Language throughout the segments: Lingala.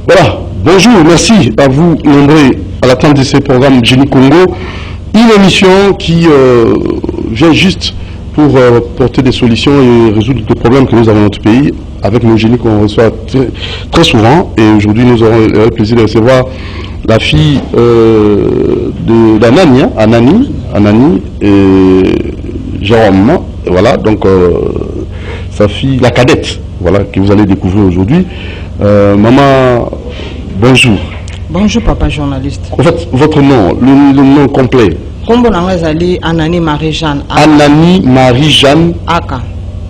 Voilà, bonjour, merci à vous nombreux à l'attente de ce programme Génie Congo, une émission qui vient juste pour porter des solutions et résoudre les problèmes que nous avons dans notre pays avec nos génies qu'on reçoit très souvent. Et aujourd'hui, nous aurons le plaisir de recevoir la fille d'Anani, Anani et Jérôme. Voilà, donc sa fille, la cadette, voilà, que vous allez découvrir aujourd'hui. Maman, bonjour. Bonjour papa journaliste. En fait, votre nom, le nom complet. Kombo nangazali Anani Marie-Jeanne. Anani Marie-Jeanne. Aka.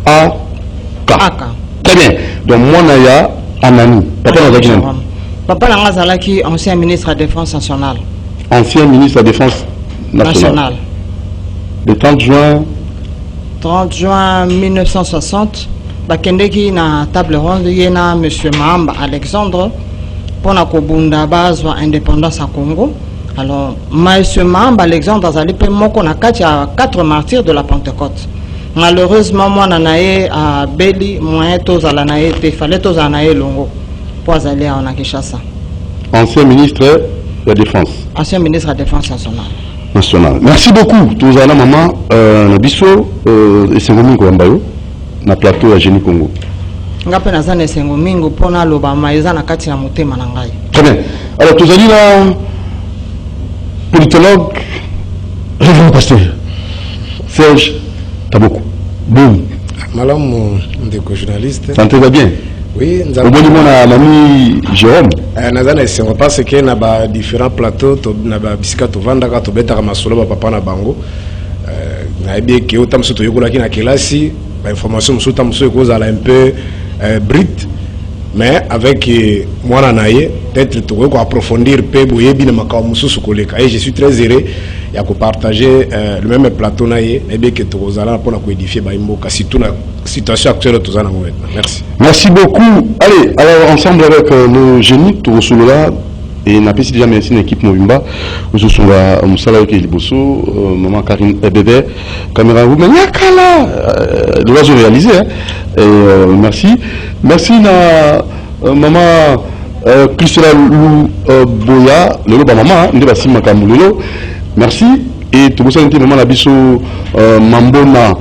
Aka. Très bien. Donc moi Naya Anani. Papa nangazali. Papa nangazali ancien ministre de la Défense nationale. Ancien ministre de la Défense nationale. Le 30 juin. 30 juin 1960. Bakendeki na table ronde yena monsieur Mahamba Alexandre pour na kobunda bazwa indépendance à Congo. Alors monsieur Mahamba Alexandre azali pe moko na kati ya 4 martyrs de la Pentecôte. Malheureusement moi nanaye à Beli moyen tozala naye te fallait tozala naye longo pour azali en Kinshasa. Ancien ministre de la Défense. Ancien ministre de la Défense nationale. Merci beaucoup. Tozala maman Nabiso et Sengomi Kwambayo. Na plateau à Génie Congo. Ngape nazane sengo mingo pona loba maiza na kati na motema na ngai. Très bien. Alors tous allez là politologue révérend pasteur Serge Taboko. Boum. Madame ndeko journaliste. Santé va bien. Oui, nous avons bon na l'ami Jérôme. Nazane sengo parce que na ba différents plateaux to na ba bisika to vanda ka to beta ka masolo ba papa na bango. Na bien que autant so to yokola ki na kelasi. L'information est un peu brute, mais avec moi, peut-être pour approfondir et je suis très heureux de partager le même plateau et que tu allons pour édifier la situation actuelle. Merci. Merci beaucoup. Allez, alors ensemble avec nos génies, tout là. Et n'a pas déjà merci une équipe Movimba. Nous sommes à Moussala qui est Liboso, maman Karine Bébé, caméra vous, mais il l'oiseau réalisé. Merci. Merci maman Christela Lou Boya, le loba maman, ne pas si makamulelo. Merci. Et tout ça était maman Labiso Mambona,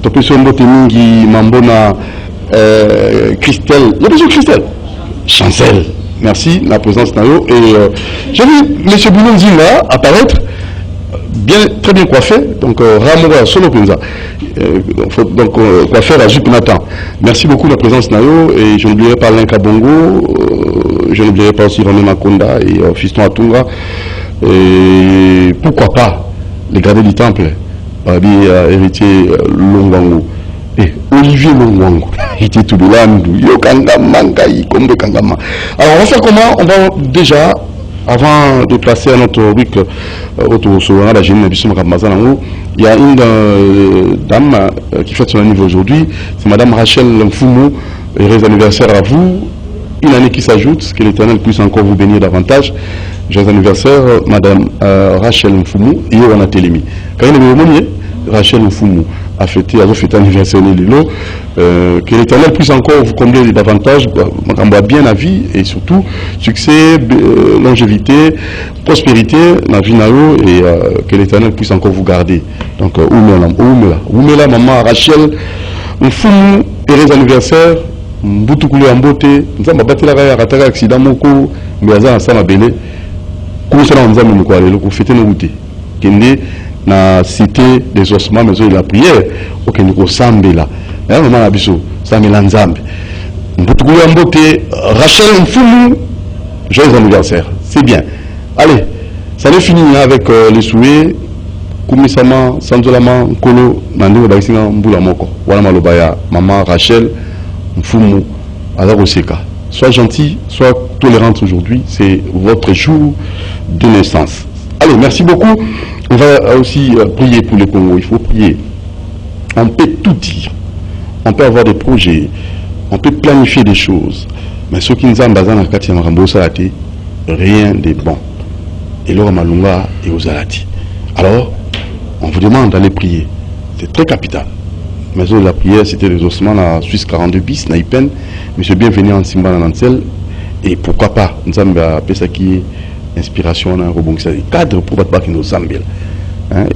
Topeso Mbote Mingi Mambona Christelle. Il y a besoin de Christelle. Chancel. Merci, la présence Nayo. Et j'ai vu M. Bounon Zinga apparaître, très bien coiffé, donc Ramoura Solo Penza. Donc coiffeur à Jup Nathan. Merci beaucoup de la présence Nayo. Et je n'oublierai pas Lenka Bongo, je n'oublierai pas aussi René Makonda et Fiston Atunga. Et pourquoi pas les gradés du temple, héritier Longwango. Et Olivier Longwango, il était tout de l'âme, Yokangama, Kombe Kangama. Alors on va faire comment? On va déjà, avant de passer à notre rubrique autour de la Génie Nabissou Makamazan, il y a une dame qui fête son anniversaire aujourd'hui, c'est Madame Rachel Mfumu, heureux anniversaire à vous. Une année qui s'ajoute, que l'Éternel puisse encore vous bénir davantage. Joyeux anniversaire, Madame Rachel Mfumu, et on a télémi. Quand il est Rachel Mfumu a fêté anniversaire que l'Éternel puisse encore vous combler davantage, bien la vie et surtout succès, longévité, prospérité la vie et que l'Éternel puisse encore vous garder. Donc Oumela, maman Rachel Mfumu, heureux anniversaire. Mboutoukouli en beauté, nous avons battu la raille à un accident, moko, mais à ça m'a belé. Comment ça nous a mis quoi, le coup fêter nos goûter. Kende na cité des ossements, mais la prière, ok, nous sommes là. Là, maman Abisso, ça me l'ensemble. Mboutoukouli en beauté, Rachel Mfumu, joyeux anniversaire. C'est bien. Allez, ça n'est fini avec les souhaits. Koumisama, Sanzolama, Nkolo, Nandou, Baïsina, Mboula Moko. Voilà Malobaya, maman Rachel. Mfumu Alaroseka. Sois gentil, sois tolérante aujourd'hui, c'est votre jour de naissance. Allez, merci beaucoup. On va aussi prier pour le Congo, il faut prier. On peut tout dire, on peut avoir des projets, on peut planifier des choses, mais ce qui nous a bazana kati ya salati, rien de bon. Et l'ora malunga et aux alati. Alors, on vous demande d'aller prier. C'est très capital. Mais la prière, c'était les ossements à Suisse 42 bis, Naïpen, monsieur bienvenu en Simba Nansel, Et pourquoi pas, nous avons ça qui est inspiration, cadre pour battre nos Zambia.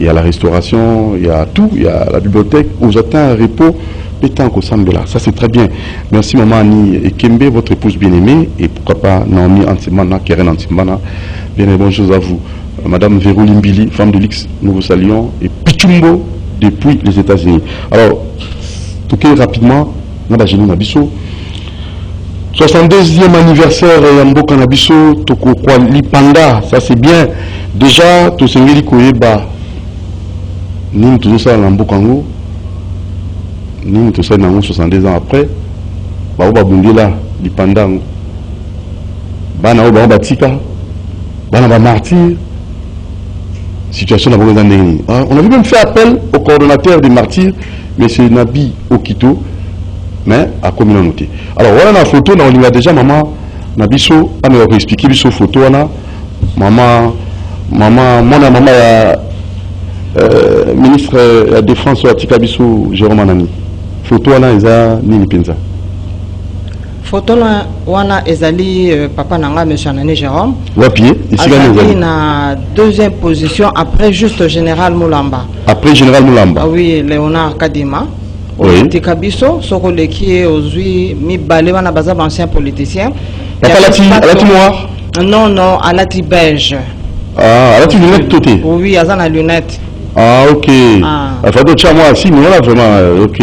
Il y a la restauration, il y a tout, il y a la bibliothèque, où attend un repos, pétant qu'au Zambia. Ça c'est très bien. Merci maman Annie et Kembe, votre épouse bien-aimée, et pourquoi pas Naomi Antimana, Keren Antimana. Bien et bonne chose à vous. Madame Vérou Limbili, femme de l'X, nous vous saluons, et Pichumbo depuis les États-Unis. Alors, tout cas rapidement, Nabajini Nabiso. 62e anniversaire Yambo Kanabiso, Toko Kwa Lipanda, ça c'est bien. Déjà, tout ce qui Koyeba, nous tout ça Yambo Kango, nous tout ça 62 ans après, Baoba Bundela, Lipanda, Bana Oba Batika, Bana Ba Martyr, situation dans les années. On avait même fait appel au coordonnateur des martyrs, M. Nabi Okito, mais à communauté. Alors voilà la photo, on a déjà maman Nabiso, on a expliqué la photo, maman ministre de la défense Atika Biso Jérôme Anani. Photo on a eza nini penza. Photo wana ezali papa nanga monsieur Anani Jérôme. Wapi ici na deuxième position après juste général Moulamba. Après général Moulamba. Ah oui, Léonard Kadima. Oui. Tikabiso, Sokole qui est aujourd'hui mi balé wana baza ancien politicien. Papa Alati noir. Non non, Alati beige. Ah, Alati lunette côté. Oui, azana lunette. Ah ok. Ah faut que moi aussi, mais là vraiment ok.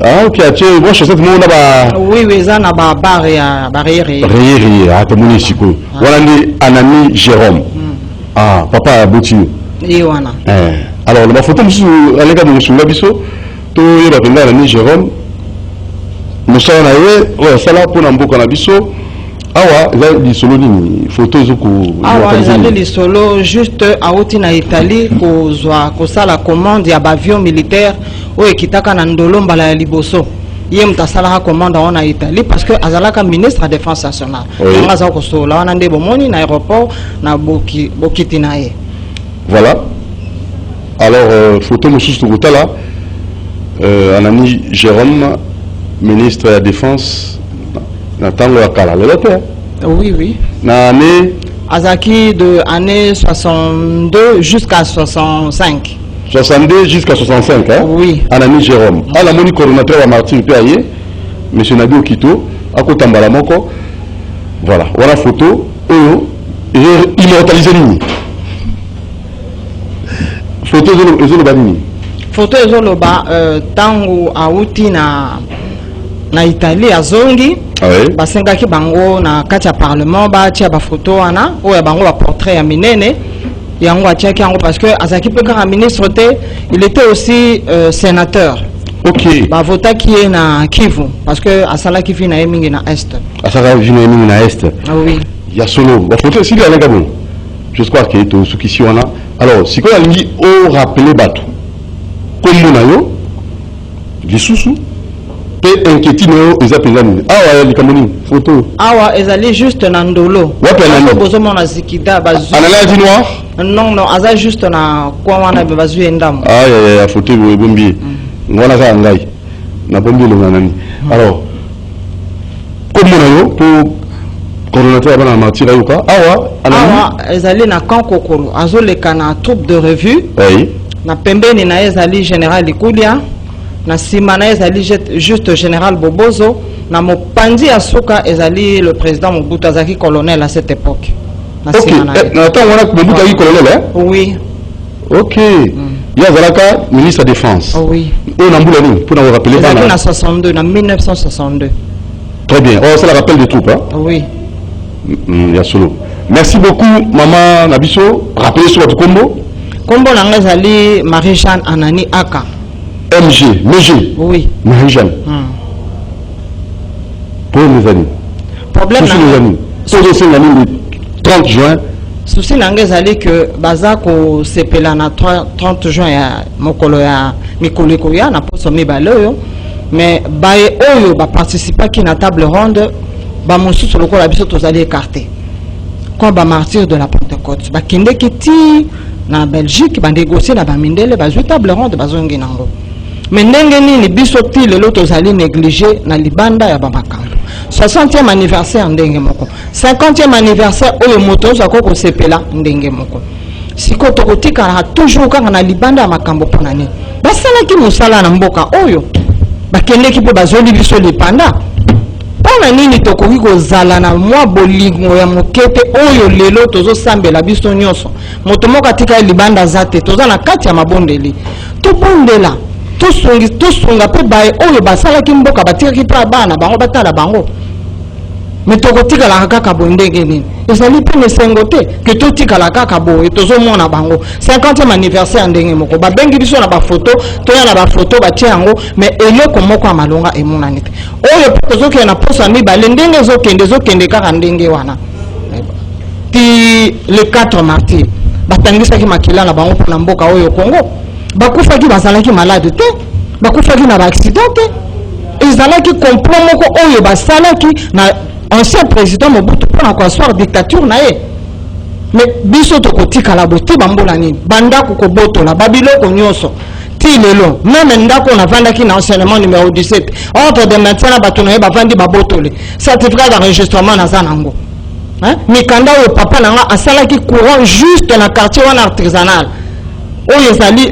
Ah ok, tu vois chaussette moi là-bas. Oui oui, ça na ba barrière. Ah t'es mon chico. Voilà ni Anani Jérôme. Ah papa Bouti. Iwana. Alors la photo monsieur alenga monsieur Labiso to yeba penga Anani Jérôme. Monsieur na ye, ouais ça là pour Namboka na biso. Awa za li solo ni photo zoko. Awa za li solo juste a oti na Italie ko zwa ko sala commande ya avion militaire o ekitaka na ndolo mbala ya liboso. Ye mtasala commande en Italie parce que azalaka ministre de la défense nationale. Nga za ko sola wana nde bomoni na aéroport na bokiti na ye. Voilà. Alors photo monsieur Tokotala Anani Jérôme ministre de la défense Nathan Wakala, le loteur. Oui, oui. Année Azaki de année 62 jusqu'à 65. 62 jusqu'à 65, hein? Oui. Anani Jérôme. À la moni coordonnateur à Martin Péaillé, M. Nabi Okito, à Kotambala Moko. Voilà, voilà la photo. Et immortalisé l'ini. Photo Ezoloba l'ini. Photo Ezoloba, tango Aouti na Italie à Zongi. Basengaki bango na kati ya parlement ba tia ba photo wana o ya bango ba portrait ya minene yango atiaki yango parce que azaki pe ka ministre te, il était aussi sénateur. OK. Ba vota qui est na Kivu parce que asala ki fina emingi na est. Asala vina emingi na est. Ah oui. Ya solo ba photo si la ngabo. Je crois que to sukisi wana. Alors, si ko alingi o rappeler bato. Comme na yo lisusu pe inquiétude ils appellent nini awa likamoni photo awa ezali juste na ndolo wapi na bozo mona zikida bazu anala di noir non aza juste na kwa wana be bazu endam ya photo bo bombi ngona za ngai na bombi lo nani alors comme na yo pour coordonnateur bana matira yoka awa ezali na kankokoro azoleka na troupe de revue oui na pembeni na ezali général Ikulia na simana ezali juste général Bobozo na mopandi asuka ezali le président Mobutu azaki colonel à cette époque na simana attends on a Mobutu azaki colonel hein oui OK il y a Zalaka ministre de défense oui on a mbula ni pour nous rappeler bana na 62 na 1962 très bien ça la rappelle des troupes hein oui ya solo merci beaucoup maman Nabiso rappelez sur votre combo na ezali Marie-Jeanne Anani Aka MG. Oui. Marie-Jeanne. Pour les amis. Problème pour les amis. Pour les amis le 30 juin. Souci n'angezali que bazako sepela na 30 juin ya mokolo ya mikoleko ya na poso mibalo mais bae oyo ba participer ki na table ronde ba mosusu lokola biso tozali écarté. Comme ba martyr de la Pentecôte. Ba kende kiti na Belgique ba négocier na ba mindele ba table ronde bazongi nango. Mais ndenge nini biso ti lelo tozali négligé na libanda ya bamakambo 60e anniversaire ndenge moko 50e anniversaire oyo moto zako ko sepela ndenge moko siko tokotika toujours kanga na libanda makambo ponani basala ki musala na mboka oyo bakende ki pe bazoli biso lipanda pona nini tokoki kozala na mwa bolingo ya mokete oyo lelo tozo sambela biso nyonso moto moko atika libanda zate toza na kati ya mabondeli tobondela tosunga pe baye oyo basala ki mboka batikaki pa bana bango batala bango mais tokotika la kaka bondenge nini ezali pe mesengo te ke totika la kaka boye tozo mona bango 50e anniversaire ndenge moko babengi biso na ba photo toya na ba photo batie yango mais eloko moko ya malonga emonani te oyo tozo ke na posa mibale ndenge zokende kaka ndenge wana ti le 4 martyrs batangisaki makila na bango pona mboka oyo Congo bakufaki bazalaki malade te bakufaki na ba accident te ezalaki complot moko oyo basalaki na ancien président Mobutu pona ko asseoir dictature na ye mais biso tokotika la bote bambola nini bandako ko botola babiloko nyonso ti lelo même ndako na vandaki na enseignement numéro 17 ordre de maintien na bato na ye bavandi babotole certificat d'enregistrement na zanango hein mikanda oyo papa nanga asalaki courant juste na quartier wana artisanal oyo ezali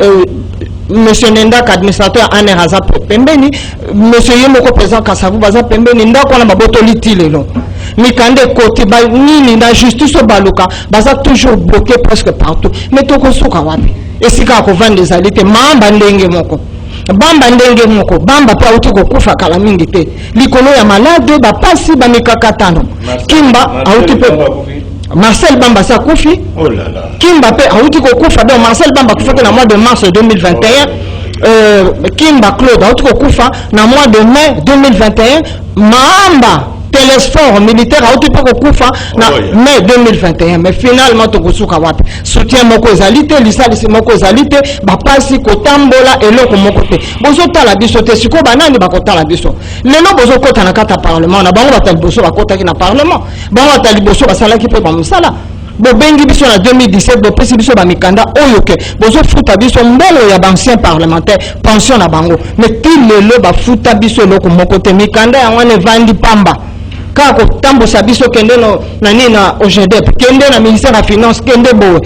monsieur Nendak administrateur ane raza pembeni monsieur Yemoko président Kasavu baza pembeni ndako na babotoli ti lelo mikande côté ba nini na justice baluka baza toujours bloqué presque partout mais toko soka wapi esika ko vendre des alités mamba ndenge moko bamba ndenge moko bamba pa uti ko kufa kala mingi te likolo ya malade ba pasi ba mikakatano kimba auti pe Marcel Bamba sa koufi. Oh là là. Kimba pe auti ko kufa donc Marcel Bamba kufa na mois de mars 2021. Kimba Claude auti ko kufa na mois de mai 2021. Mamba Télésphore militaire auti ko kufa na mai 2021 mais finalement to kusuka wapi soutien moko ezalité lisalisi moko ezalité ba pasi ko tambola eloko moko te bozo tala biso te siko banani bakotala biso lelo bozo kota na kata parlement na bango batali boso bakota ki na parlement bango batali boso basalaki pe ba musala bobengi biso na 2017 bo pesi biso ba mikanda oyo ke bozo futa biso mbelo ya ancien parlementaire pension na bango mais ti lelo ba futa biso eloko moko te mikanda ya wana vandi pamba kako tambo sabiso kende no nani na OGDEP kende na ministère de la finance kende bo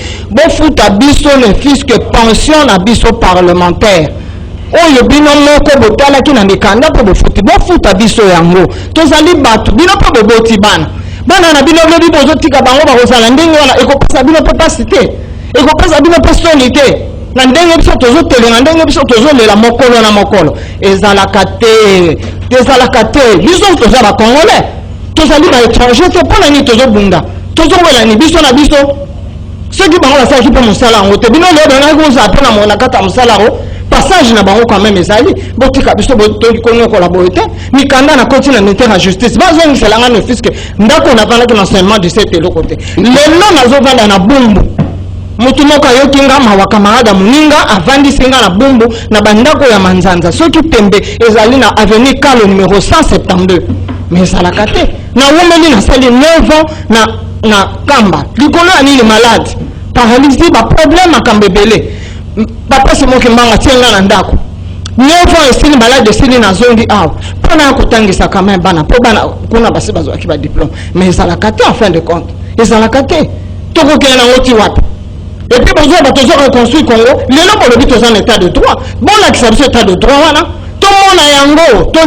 futa biso le fisc pension na biso parlementaire oyo bino moko botala ki na mikanda po bo futa biso yango tozali bato bino po boti bana na bino lobi bozo tika bango ba kozala ndenge wana ekopesa bino pe pasite ekopesa bino pe sonité na ndenge biso tozo tele na ndenge biso tozo lela mokolo na mokolo ezalaka te biso toza ba congolais tozali ba étranger te pona ni tozo bunda tozo wela ni biso na biso ceux qui bango la sala ki pe musala ngo te bino le bana ko za pona mona kata musala ro passage na bango quand même ezali botika biso boto konyo ko la boete mikanda na continue na ministère de justice bazo ni selanga no fisque ndako na vana ki l'enseignement de cette le côté lelo nazo vanda na bumbu mutu moko yokinga mawa kamarada muninga avandi singa na bumbu na bandako ya manzanza soki tembe ezali na avenue Kalo numéro 172 mais ça la kate na womeli na sali 9 ans na kamba likolo ani le malade paralysie ba problème akambebele papa c'est moi qui mbanga tienga na ndako 9 ans esili malade esili na zongi aw pona kotangisa quand même bana po bana kuna basi bazo akiba diplôme mais ça la kate en fin de compte et ça la kate toko kena ngoti wapi et puis besoin de reconstruire Congo lelo bolobi toza en état de droit bon la qui état de droit wana tout le monde a yango tout le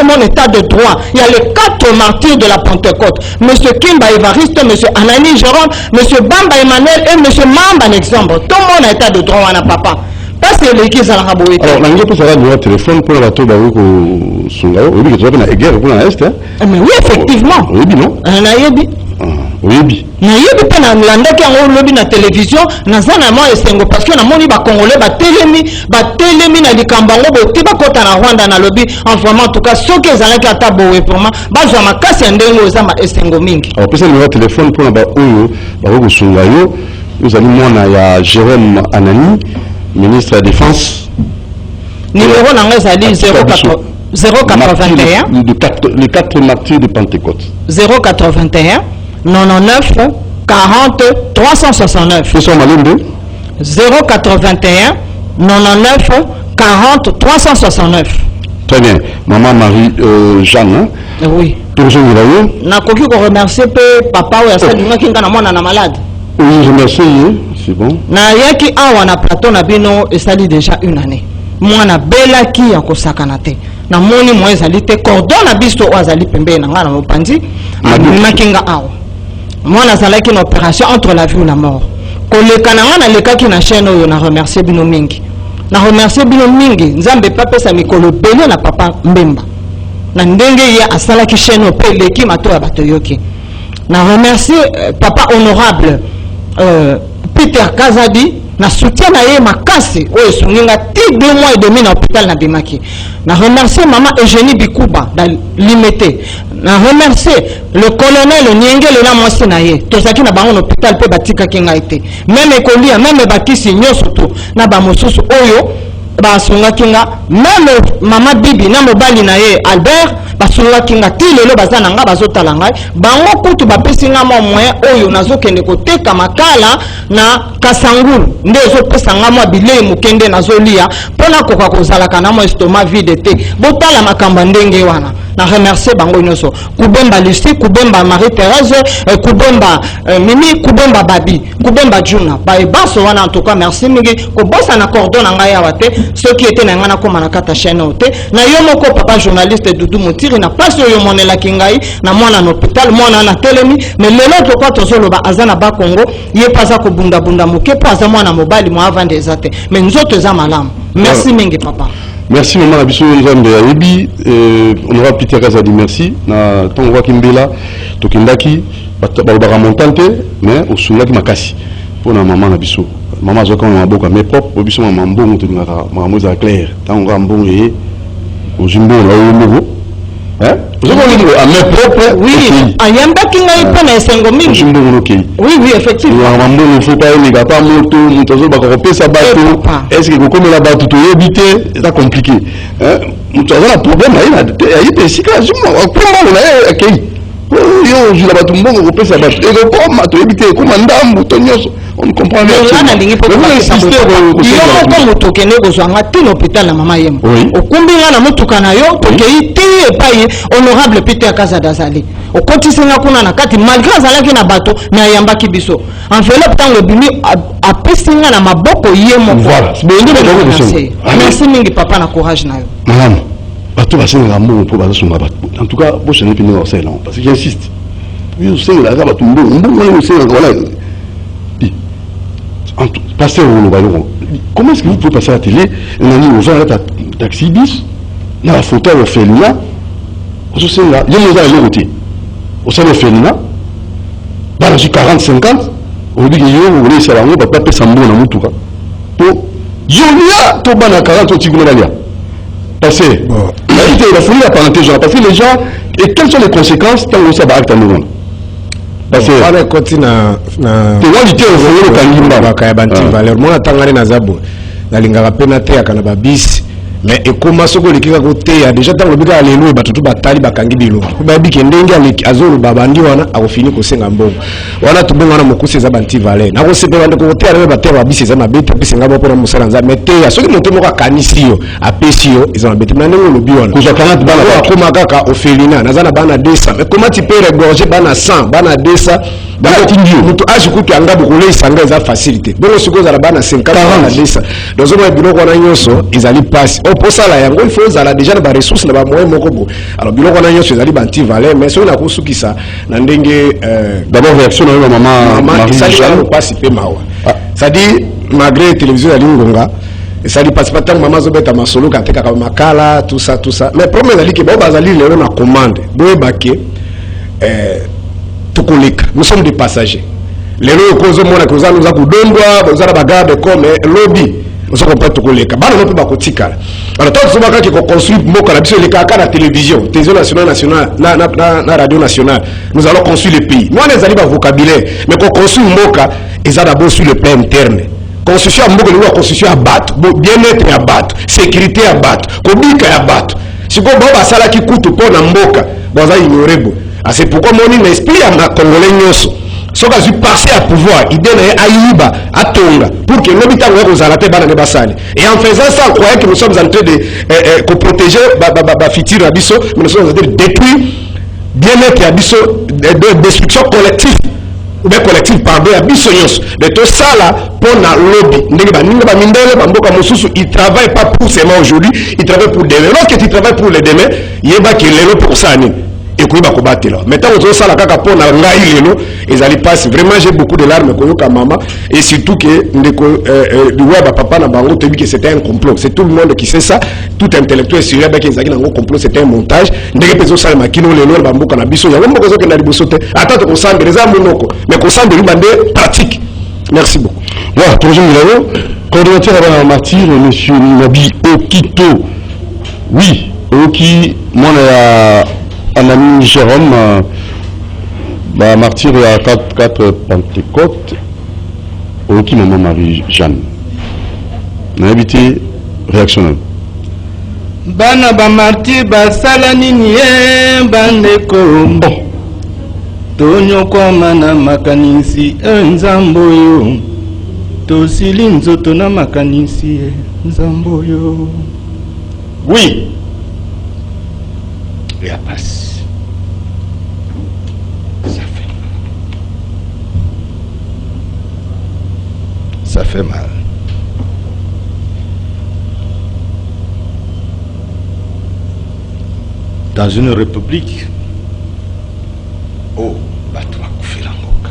monde état de droit il y a les 4 martyrs de la Pentecôte monsieur Kimba Evariste monsieur Anani Jérôme monsieur Bamba Emmanuel et monsieur Mamba Alexandre tout le monde a état de droit wana papa parce que les qui ça la raboé alors la ngé pour ça le téléphone pour la bateau ba ko sungao oui que tu vas na guerre pour la est mais oui effectivement oui non na yebi oui na yebi pe na landaki yango lobi na télévision na zana mo esengo parce que na moni ba congolais ba telemi na likambango bote ba kota na Rwanda na lobi en vraiment en tout cas soki ezalaki ata bowe vraiment bazwa makasi ndengo za ma esengo mingi alors pesa le téléphone pour na ba oyo ba ko sungayo nous allons mona ya Jérôme Anani ministre de la Défense numéro nanga ezali 081 les 4 martyrs de Pentecôte 081 99 40 369 nous sommes à l'une 081 99 40 369 Très bien. Maman Marie Jeanne. Oui. Pour je vous na koki ko remercier papa ou asa dinga kinga na mwana na malade. Oui, je remercie, c'est bon. Na yaki awa na plateau na bino esali déjà une année. Mwana belaki ya kosakana te. Na moni mo ezali te cordon na biso o azali pembe na ngana mopandi. Na kinga awa. Mwana zalaki une opération entre la vie et la mort. Koleka na ngana lekaki na chaîne oyo na remercier bino mingi. Na remercier bino mingi. Nzambe papa sa mikolo bele na papa Mbemba. Na ndenge ya asala ki chaîne pe leki mato ya bato yoki. Na remercier papa honorable Peter Kazadi na soutien na ye makasi oyo sunginga ti 2 mois et demi na hôpital na Bimaki. Na remercier maman Eugénie Bikuba da limité. Na remercier le colonel Niengele na mwasi na ye. Tozaki na bango na hôpital pe batika kinga ite. Même ekolia même bakisi nyoso to na ba mosusu oyo basunga kinga même mama bibi na mobali na ye Albert basunga kinga ti lelo bazana nga bazotala ngai bango kutu bapesi nga mwa moyen oyo nazokende koteka makala na Kasangulu nde ezopesa nga mwa bilei mukende nazolia mpona koka kozalaka na mwa estomac vide te botala makamba ndenge wana na remercier bango nyonso Kubemba Lucie Kubemba Marie Thérèse Kubemba Mimi Kubemba Babi Kubemba Juna baso wana en tout cas merci mingi ko bossa na cordon na ngai awa te ceux qui étaient na ngana ko manakata chaîne ote na yo moko papa journaliste Doudou Motiri na passe yo monela kingai na mwana na hôpital mwana na telemi mais lelo to kwa tozolo ba azana ba Congo ye pasa ko bunda bunda moke pasa mwana mobali mo avant des até mais nzoto za malamu merci mingi papa. Merci maman Abisso Nzambe Ayebi, on aura Peter Kazadi merci na Tongwa Kimbela Tokindaki ba montante mais au sulaki makasi pour na maman Abisso maman zo comme maboka mais propre Abisso maman mbongo to ngaka maman za clair tanga mbongo e au jimbo la o hein je vois à mes propres oui ayamba kinga ipona esengo mingi jimbo ngoki oui effectivement maman mbongo faut pas ni gapa moto mutozo ba ko pesa bato est-ce que comme la bato to yebité c'est compliqué hein mutozo la problème il y a sika jumbo problème là okay yo je la bato mbongo ko pesa bato et ko comme to yebité comme ndambu to nyoso on comprend bien là na lingi po yo moto kene ko zwanga te l'hôpital na mama yemo okumbi nga na motuka na yo tokei te epai honorable Peter Kazada zali okotisinga kuna na kati malgré azalaki na bato na yambaki biso enveloppe tango bimi apesinga na maboko yemo voilà merci mingi papa na courage na yo madame bato basenga mbongo po bazosunga bato en tout cas bo chene pini au salon parce que j'insiste oui c'est la ga bato mbongo c'est voilà pasteur comment est-ce que vous pouvez passer à la télé on a dit aux gens taxi bis dans la photo au Félina au sein là il y a des gens à côté au sein au Félina bah j'ai 40-50 au dit que yo voulez ça là on va pas payer ça bon na mutuka pour yolia to bana 40 au tigolo balia passer il a fallu la parenthèse parce que les gens et quelles sont les conséquences quand on ça va acte à nous parce que on est continue na qualité au fond le kangimba bakaya banti valeur mona tangane na zabo na lingaka pena te akana ba bis mais ekoma soko likika kote ya déjà tango bika lelo batutu batali bakangi bilo ba biki ndenge azolo babandi wana akofini ko senga mbongo wana tubongo wana mokusi za banti valeur na ko sepe bande ko te ala batero ba bis za mabete pese ngabo pona musala nza mete ya soki moto moko akanisio apesio ils ont mabete na ndenge lobi wana kuza 40 bana ba koma kaka ofelina nazana bana 200 mais comment tu peux regorger bana 100 bana 200 bana tindio mutu ajikutu angabu kule isanga za facilité bongo siko za bana 50 bana 200 donc zo biloko wana nyoso izali passe pour ça là il faut ça déjà des ressources na ba moyen moko bo alors biloko na nyonso ezali banti valeur mais so na kusukisa na ndenge d'abord réaction na maman Marie passe pe mawa ça dit malgré télévision ya lingonga ça dit passe pas tant maman zobeta masolo ka teka makala tout ça mais problème ezali ke ba bazali lelo na commande boye baké tokoleka nous sommes des passagers lelo ko zo mona ko za nous akudondwa bazala bagarde comme lobby nous sommes pas tokoleka bana no pe bakotikala alors tant que ça qui construit mboka na biso le kaka na télévision nationale na radio nationale nous allons construire le pays nous on les ba vocabulaire mais qu'on construit mboka ils d'abord sur le plan interne construction mboka ni construction à battre bien-être à battre sécurité à battre kobika à battre siko baba sala ki kutu pona mboka baza ignorebo c'est pourquoi moni l'esprit ya congolais nyoso ce que je passé à pouvoir, il donne à Iba, à Tonga, pour que l'hôpital vous arrêtez de Bassali. Et en faisant ça, on croyait que nous sommes en train de protéger Fitir Abisso, mais nous sommes en train de détruire bien-être Abisso, de destruction collective. Ou bien collectif, pardon, Abisso Yos. Mais tout ça là, pour la lobby, il ne travaille pas pour seulement aujourd'hui, il travaille pour demain. Lorsque tu travailles pour le demain, il y a qui est pour ça. Et puis, maintenant, on ça là, pour la ils allaient passer. Vraiment, j'ai beaucoup de larmes comme maman. Et surtout que papa n'a pas dit que c'était un complot. C'est tout le monde qui sait ça. Tout intellectuel sérieux qu'ils ont un complot, c'était un montage. Des personnes ça le kino le bambo cannabis. Il y a beaucoup de choses qui n'ont pas sauté. Attends, qu'on s'en des armes mais qu'on s'en de pratique. Merci beaucoup. Voilà, troisième numéro, coordonnateur à la martyr, monsieur Nabi Okito. Oui, Oki, moi, un ami Jérôme, martyr à 4 Pentecôte, Oki, maman Marie-Jeanne. On a invité réactionnel. Bana ba martyr ba salani nie bandeko. Tonyo kwa mana makanisi nzambo yo. Tosili nzoto na makanisi nzambo yo. Oui. Et à passe. Ça fait mal. Dans une république, oh, batwa kufilangoka.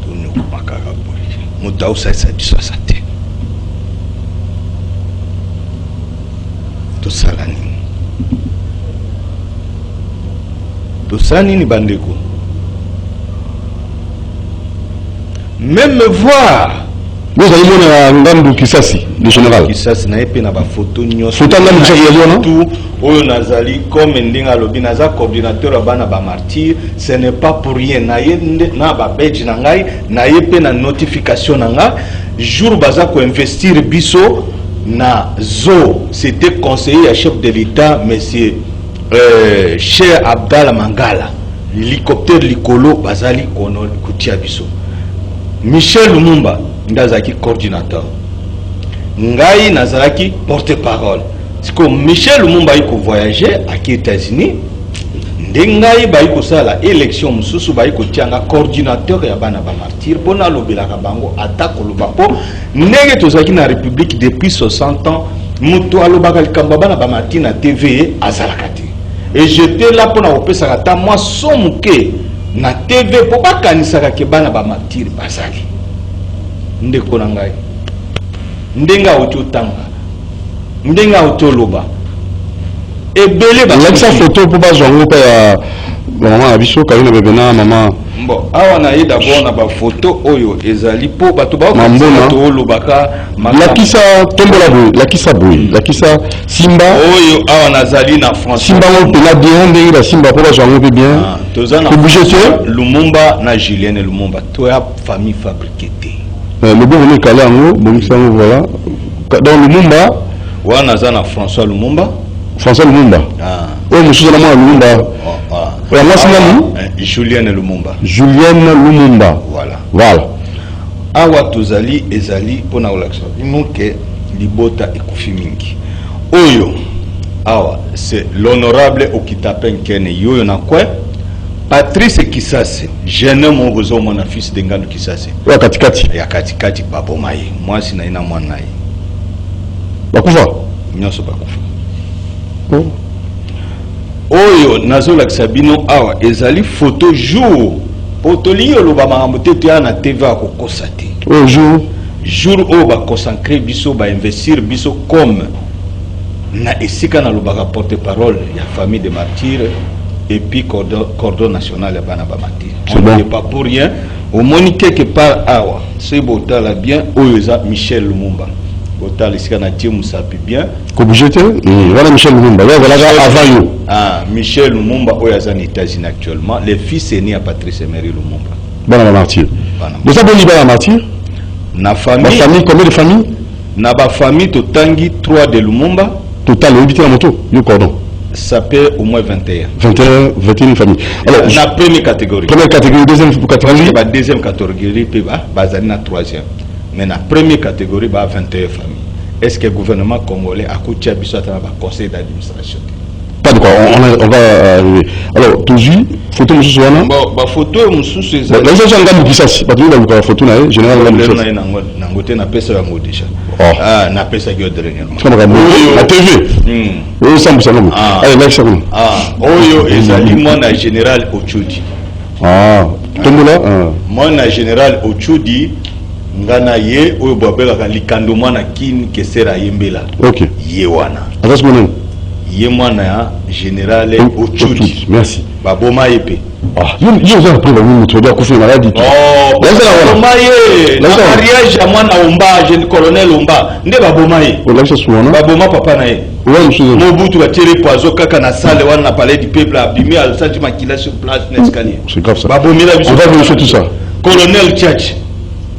Tonyo kupaka gabori. Mutau sa biso sate. To salani. To sani bandeko. Même me voir. Vous avez vu Ngambu Kisasi, le général. Kisasi na epe na ba photo nyos. Photo Ngambu Kisasi ya tout oyo nazali comme ndinga lobi naza coordinateur bana ba martyr, ce n'est pas pour rien na yende na ba badge na ngai na epe na notification na nga jour baza ko investir biso na zo, c'était conseiller à chef de l'État monsieur Cheikh Abdallah Mangala, l'hélicoptère likolo bazali kono kutia biso. Michel Lumumba ndazaki coordinateur, ngai nazalaki porte-parole. C'est que Michel Lumumba iko voyager à États-Unis, ndengai ba iko sala élection mususu ba iko tianga coordinateur ya bana ba martyr pona lobela ka bango atako lubapo ndenge tozaki na république depuis 60 ans muto alobaka likamba bana ba martyr na TV azalakati. Et j'étais là pour opesa kata moi somuke na TV po bakanisaka ke bana ba martyr basaki. Ndeko na ngai ndenga ototanga ndenga otoloba ebele ba la photo pour pas jouer pa maman abiso kalina bebena maman bon awa na ye d'abord na ba photo oyo ezali po bato ba ko lobaka la kisa tombola boy la kisa simba oyo awa nazali na France simba mo pena bien ndenge la simba po ba jouer bien tozana Lumumba na Julienne Lumumba to ya famille fabriquée. Le bon on est calé en haut, bon ça voilà. Dans Lumumba, wana zana François Lumumba. François Lumumba. Ah. Oh monsieur na moi Lumumba. Voilà moi c'est Julienne Lumumba. Julienne Lumumba. Voilà. Awa tozali ezali pona olaction. Inuke libota ekufi mingi. Oyo awa c'est l'honorable Okitapen Kene yoyo na kwe Patrice Kisase, jeune mongozo mon fils de Ngandu Kisase. Ya katikati. Ya katikati babo mai. Moi sina ina mwana nai. Bakufa. Nyoso bakufa. Oh. Oyo nazola kisabino awa ezali photo jour. Potoli lo ba mamuté to ya na TV a kokosate. Oh jour o ba consacrer biso ba investir biso comme na esika na lo ba porte-parole ya famille de martyrs. Et puis cordon national à Banabamati. On n'est pas pour rien. Au monique quelque part, awa, c'est Botala bien, Oyoza Michel Lumumba. Botala ici, on a dit Moussapi bien. Kobujete, voilà Michel Lumumba. Voilà avant nous. Ah, Michel Lumumba, Oyoza en États-Unis actuellement. Le fils est né à Patrice Emery Lumumba. Banabamati. Vous avez dit Banabamati? Na famille. Ma famille, combien de familles? Na ba famille, Totangi, 3 de Lumumba. Total, 8 la moto, le cordon. Ça peut au moins 21. 21 familles. Alors, la première catégorie. Première catégorie, deuxième catégorie. La deuxième catégorie, basée la troisième. Mais la première catégorie, 21 familles. Est-ce que le gouvernement congolais a coûté à un conseil d'administration? Pas de quoi, on va arriver. Alors, toujours, photo monsieur Souana. Bon, photo monsieur Souana. La chose est en Kissas, pas de la photo là, général na pesa yango déjà. Na pesa yo dernièrement. La TV. Oui, ça me semble. Allez, là ça. Oyo ezali mwana général Ochudi. Tombola. Mwana général Ochudi ngana ye oyo babela likando mwana kin kesera yembela. OK. Ye wana. Attention mon nom. Ye mwana ya général Ochudi. Merci. Baboma yepe. Je vais après vous doit couper maladie. La mariage à mwana Omba, jeune colonel Omba. Nde baboma ye. Baboma papa na ye. Mobutu va tirer poison kaka na salle wana palais du peuple abîmé al senti makila sur place n'escalier. C'est grave ça. Babomela biso. On va vérifier tout ça. Colonel Tchatch.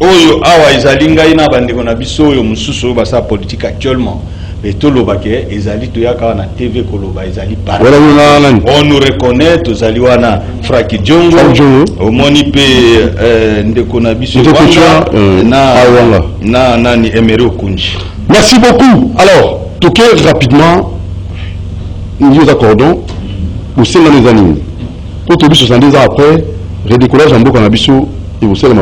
Oyo awa izalinga ina bandeko na biso oyo mususu oyo basa politique actuellement. Et tout le baquet, ezali toyaka na TV koloba ezali par. On nous reconnaît tozali wana Fraki Djongo. Au moni pe ndeko na biso na ni Emery Okunji. Merci beaucoup. Alors, toquer rapidement nous accordons au sein des animes. Pour tout 70 ans après, redécollage en Boko Nabiso et vous savez le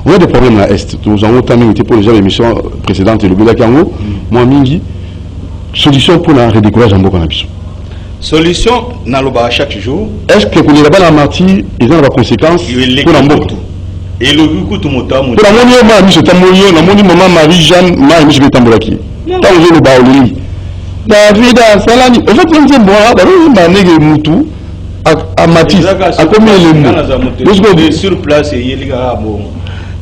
on a des problèmes à l'Est. Nous avons terminé pour les émissions précédentes et le Bila Kango. Moi, Mingi, solution pour le redécollage en Boko Nabiso. Solution, naloba chaque jour. Est-ce que pour les rabats la marty, ils ont des conséquences pour l'Amboka? Et le coup tout motam. Pour la monnaie, je t'amour, la monnaie, maman Marie-Jeanne, Marie, je vais t'embolaki. Tant que je le baouli. David, Salani, en fait, on dit, bon, bah, nègre moutou. À Matisse, à combien les mots sur place et il y a bon.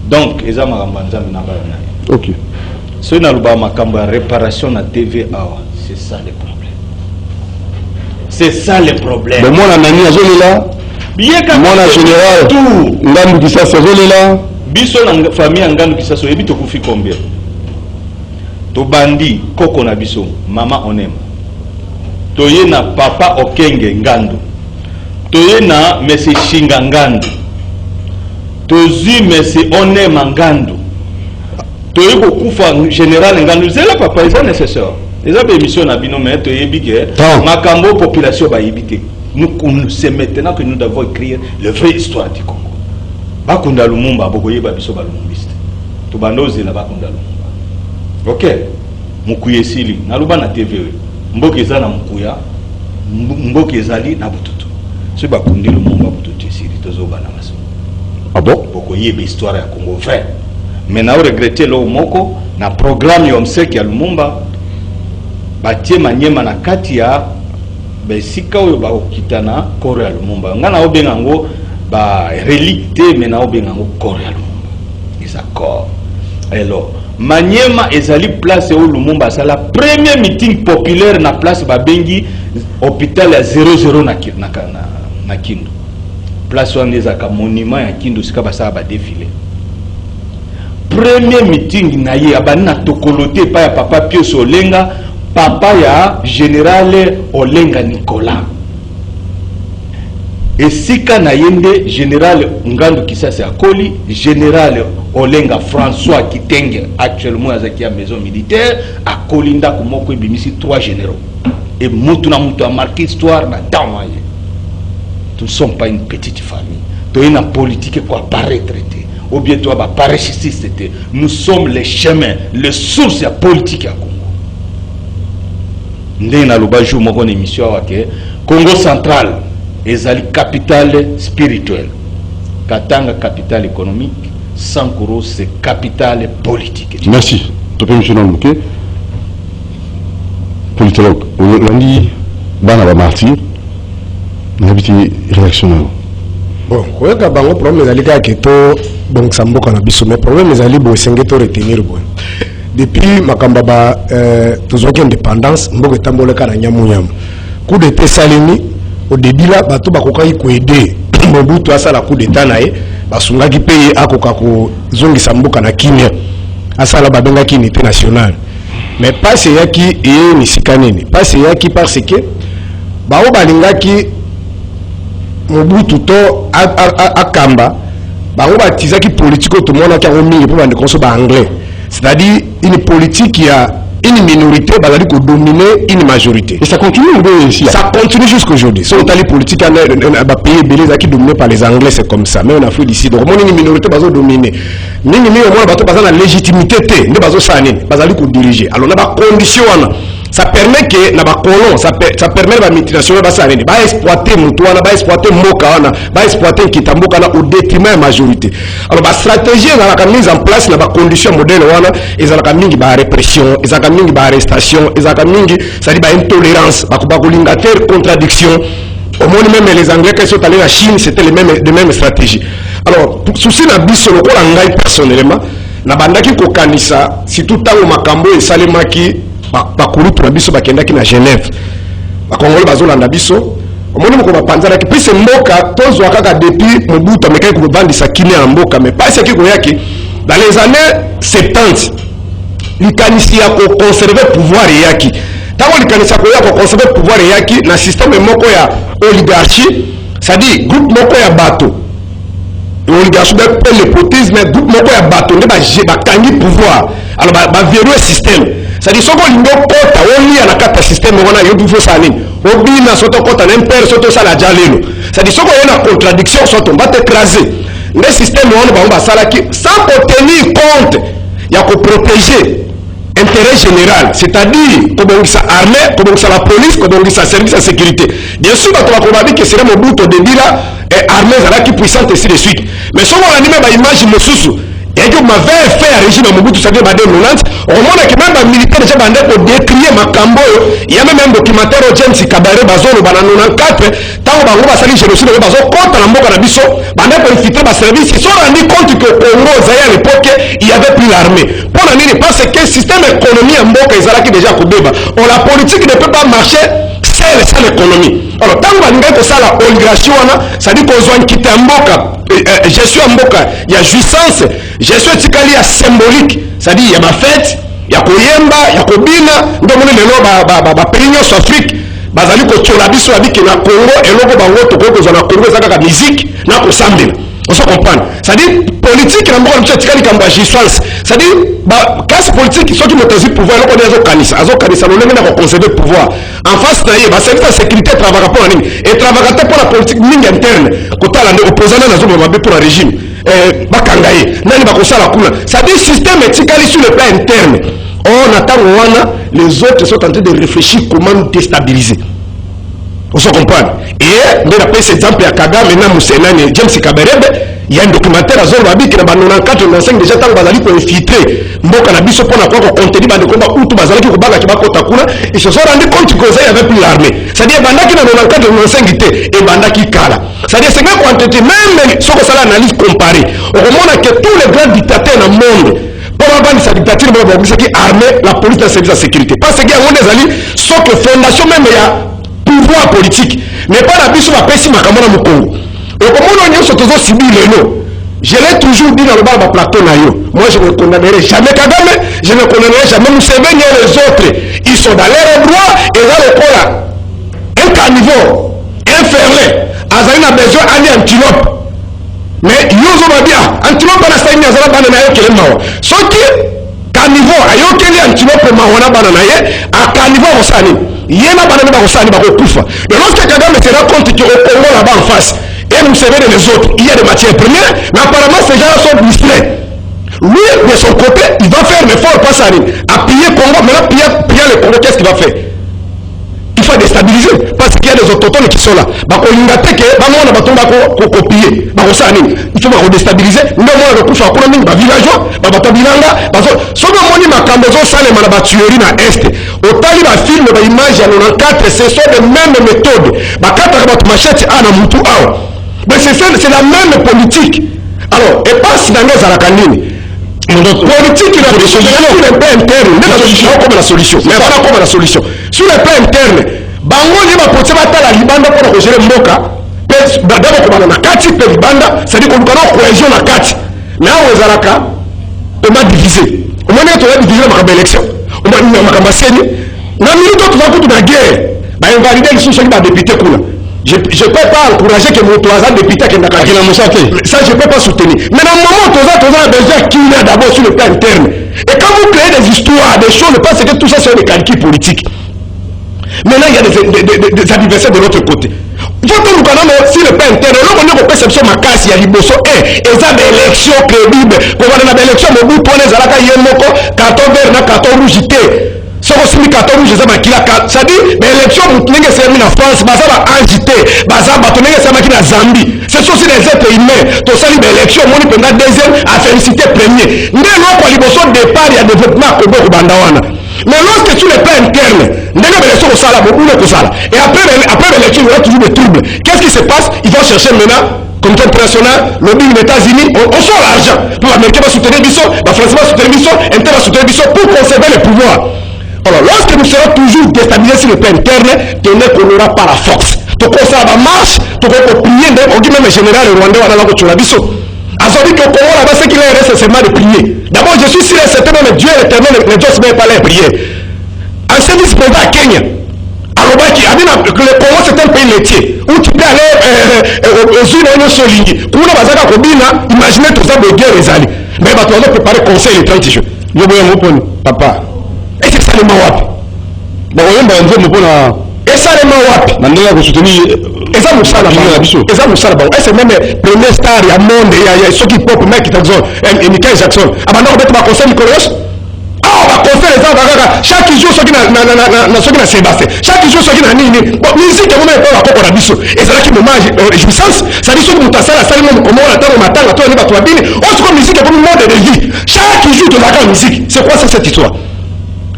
Donc, ils ont un ok. Ce n'est pas réparation à TV. C'est ça le problème. C'est ça le problème. Mais moi, la nani, je là. Moi, la général, tout. Ngandu qui ça, c'est là. Biso la famille Ngandu qui ça, c'est évite au combien. To bandi, koko na biso, maman on aime. Toye na papa Okenge Ngandu. Toye na mese Shinga Ngandu. Tozi mese Onema Ngandu. Toye kokufa général Ngandu. C'est là papa, c'est nécessaire. Les émissions na bino mais toye bige. Makambo population ba yibite. C'est maintenant que nous devons écrire la vraie histoire du Congo. Bakunda Lumumba bokoye ba biso ba lumumbiste. To bandoze la bakunda Lumumba. OK. Mukuye sili na luba na TV. Mboke za na mukuya. Mboke ezali na bututu. Ce bakundi Lumumba bututu sili tozo bana maso. Ah bon? Bokoye ba histoire ya Congo vrai. Mais na regretter lo moko na programme yomseki ya Lumumba batie manyema na kati ya besika oyo bakokitana koro ya Lumumba. Ngana obenga ngo ba relique mais na obenga ngo koro ya Lumumba. Isa corps. Alors Manyema ezali place où Lumumba c'est la première meeting populaire na place babengi hôpital ya 00 na Kindu. Place où on ezaka monument ya Kindu sika basa ba défilé. Premier meeting na ye abana tokolote pa ya papa Pius Olenga, papa ya général Olenga Nicolas. Et sika na yende général Ngandu Kisasa Akoli, général Olenga François Kitenge actuellement à la maison militaire à Kolinda Kumoko bimisi 3 généraux. Et Moutuna Moutou a marqué l'histoire na Tamaye. Nous ne sommes pas une petite famille. Tu es une politique quoi paraît traité. Ou bien toi bah paraît c'était. Nous sommes les chemins, les sources de la politique à Congo. Ndena lobajou mon émission à Congo central. Ezali capitale spirituelle. Katanga capitale économique. Sankoro c'est capitale politique. Merci. Topé monsieur Namouké. Politologue. On dit bana ba martyr. N'habite réactionnel. Bon, quoi que bango problème ezali ka keto donc samboka na biso mais problème ezali bo sengeto retenir bo. Depuis makamba ba tozoki indépendance mboka tamboleka na nyamu. Coup d'état salini au début là bato bakokai ko aider Mobutu asala coup d'état nae basungaki paye akoka ko zongisa mboka na kimia asala babengaki unité nationale mais pas yaki et ni sikanene pas yaki parce que bao balingaki Mobutu to akamba bao batizaki politique tout le monde qui a mingi pour bande konso ba anglais, c'est-à-dire une politique qui a une minorité bazali ko dominer une majorité, et ça continue ici, ça continue jusqu'aujourd'hui. Si on a les politiques à pays beleza qui dominé par les anglais, c'est comme ça, mais on a fait d'ici donc mon une minorité bazo dominer nini mi au moins bato bazana légitimité te ne bazo sani bazali ko diriger. Alors na ba condition ça permet que na ba colon ça permet la multinationale ba exploiter mutuana, ba exploiter mboka wana, ba exploiter kitamboka na au détriment de la majorité. Alors ba stratégie na la mise en place na ba condition modèle wana ezalaka mingi ba répression, ezalaka mingi ba arrestation, ezalaka mingi ça dit ba intolérance, ba kolinga faire contradiction. Au moins même les Anglais qui sont allés à Chine, c'était les mêmes stratégies. Alors souci na biso lokola ngai personnellement na bandaki ko kanisa surtout tango makambo esalemaki bakuru to biso bakendaki na Genève bakongolo bazolanda biso omoni moko bapanzala ki pise mboka tozwa kaka depuis Mobutu amekai ko bandisa kine ya mboka mais pas ce qui koyaki dans les années 70 likanisi ya ko conserver pouvoir yaki tango likanisi ya ko conserver pouvoir yaki na système moko ya oligarchie, c'est-à-dire groupe moko ya bato oligarchie peut l'hypothèse mais groupe moko ya bato nde ba kangi pouvoir alors ba verrouiller système. C'est-à-dire que si on a un carte système, on a un faut ça. On a soto kota n'imper soto ça la jalelo. C'est-à-dire que si on a une contradiction, on va t'écraser. Le système on va sans tenir compte, il y a que protéger intérêt général. C'est-à-dire comment ça armée, comment ça la police, comment ça service de sécurité. Bien sûr, on va dire que c'est un bout de dire là, armée qui puissante ainsi de suite. Mais si on a une image de sous. Et que m'avait fait un régime à Mobutu Sade Bade Nolans, on montre que même un militaire déjà bandé pour décrier Makambo, il y a même un documentaire au James Kabaré Bazolo Banana 94, tant qu'on va salir génocide au Bazo contre la Mboka Nabiso, bandé pour infiltrer ma service, ils se sont rendus compte que au Congo, à l'époque, il y avait plus l'armée. Pour la nuit, parce que le système économique en Mboka, ils allaient déjà Kobeba. La politique ne peut pas marcher sans l'économie. Alors, tant qu'on va ça la oligarchie, ça dit qu'on doit quitter Mboka. Je suis en Mboka, il y a jouissance, je suis tikali ya symbolique, c'est-à-dire il y a ma fête, il y a koyemba, il y a kobina, donc on est le ba pays sur Afrique, bazali ko tchola biso abiki na Congo et loko bango to ko za na Congo za ka musique na ko sambela. On se comprend. C'est-à-dire politique na mboka mtya tikali kamba jouissance, c'est-à-dire ba classe politique ceux qui motozi pouvoir loko dezo kanisa lolenge na ko concéder pouvoir. En face na ye ba service de sécurité travaille rapport à nini et travaille pour la politique mingi interne kotala ne opposant na zo mabe pour le régime bakangaye nani bakosala kuna c'est-à-dire système etikali sur le plan interne on attend wana les autres sont en train de réfléchir comment nous déstabiliser. On se comprend. Et on a pris cet exemple à Kagame na Musenani James Kabarebe, il y a un documentaire à Zorbabi qui na 94 95 déjà tant bazali ko infiltrer mboka na biso pona ko contenir bande komba utu bazali ko banga ki bakota kuna ils se sont rendus compte que ça y avait plus l'armée. C'est-à-dire bandaki na 94 95 et bandaki kala. C'est-à-dire c'est même quantité même soko sala analyse comparée. On remonte que tous les grands dictateurs dans le monde pour avoir sa dictature qui armée la police de service de sécurité parce qu'il y a des alliés sauf que fondation même il y a pouvoir politique mais pas la biso va passer ma camona mu Congo et comme on a surtout civil lelo je l'ai toujours dit dans le bar plateau na yo moi je ne condamnerai jamais Kagame je ne condamnerai jamais Museveni et les autres ils sont dans leur droit et dans le cola un carnivore un ferlin azali na besoin aller antilope mais yozo va bien antilope na saini azala bana na yo kelema soki carnivore ayokeli antilope mawana bana na ye a carnivore osani yena bana ba osani ba kokufa mais lorsque Kagame se rend compte que au Congo là-bas en face et Museveni et les autres il y a des matières premières mais apparemment ces gens sont distraits lui de son côté il va faire l'effort pas ça à piller Congo mais là piller le Congo qu'est-ce qu'il va faire il faut déstabiliser parce qu'il y a des autochtones qui sont là bakolinga teke bamona batomba ko copier bakosani il faut déstabiliser ndio mwana lokufa kuna mingi ba villageois ba batabilanga baso sobo moni makambo zo sale mana ba tuerie na est otali ba film ba image ya 94 ce sont les mêmes méthodes bakata ba machete ana mutu ao mais c'est la même politique alors et pas si dans les kanini politique la solution sur le plan interne comme la solution mais pas comme la solution sur le plan interne bango ni ba pote batala libanda pour ko gérer mboka d'abord comme na kati pe libanda c'est dire qu'on a cohésion na kati mais on zalaka on a divisé on a divisé ma élection on a makamba seni na minute tu vas kutu na guerre ba invalider les sous-sols de député. Je ne peux pas encourager que mon toisin député qui n'a pas ça, je ne peux pas soutenir. Mais dans le moment où toisin a besoin qu'il y a d'abord sur le plan interne. Et quand vous créez des histoires, des choses, parce que tout ça c'est des calculs politiques. Maintenant, il y a des adversaires de l'autre côté. Votre gouvernement, si le plan interne, l'homme n'a pas perception ma casse, il y a l'Iboso, et ils ont des élections crédibles. Pour avoir des élections, mon bout, on est à la Yemoko, carton vert, carton rouge, ce qui est carton rouge, ça dit, mais l'élection, vous tenez c'est en France, ça va agiter, ça va tenir c'est en Zambie. Ce sont aussi des êtres humains. Tout ça, l'élection, on est pendant deuxième, à féliciter premier. Mais là, pour l'Iboso, départ, il y a développement à Kobo Bandawana. Mais lorsque sur le plan interne, et après l'élection, il y aura toujours des troubles. Qu'est-ce qui se passe? Ils vont chercher maintenant, comité international, lobby des États-Unis, on sort l'argent. Pour l'Américain va soutenir Bissot, la France va soutenir Bissot, Inter va soutenir Bissot pour conserver le pouvoir. Alors, lorsque nous serons toujours déstabilisés sur le plan interne, tenez qu'on n'aura pas la force. Donc, on s'en va marche, donc on prier, on dit même le général rwandais, on a l'encore sur la Bissot. A dit qu'au Congo, là-bas, ce qu'il reste, c'est seulement de prier. D'abord, je suis sûr et certain que Dieu est éternel, les Dieu ne se met pas les prier. Ancien vice-président à Kenya, le Congo, c'est un pays laitier, où tu peux aller aux îles Solingi. Pour nous, imaginez tout ça de guerre, les alliés. Mais on va préparer le conseil le 30 juin. Papa. Et c'est ça le Mawap. Et ça le Mawap. Et ça, c'est même le premier star du monde, il y a ceux qui pop, Michael Jackson, et Michael Jackson. Avant de faire un conseil Nicolas, on va conseiller les gens, chaque jour, ceux qui n'ont Sébastien, chaque jour, ceux qui n'ont Nini. Bon, musique, on va faire un peu de et c'est là qu'il me mange réjouissance. Ça dit, ceux qui ont la salle, comment on attend le matin, on attend le matin, on se musique pour le monde de vie. Chaque jour, tu as la musique. C'est quoi cette histoire?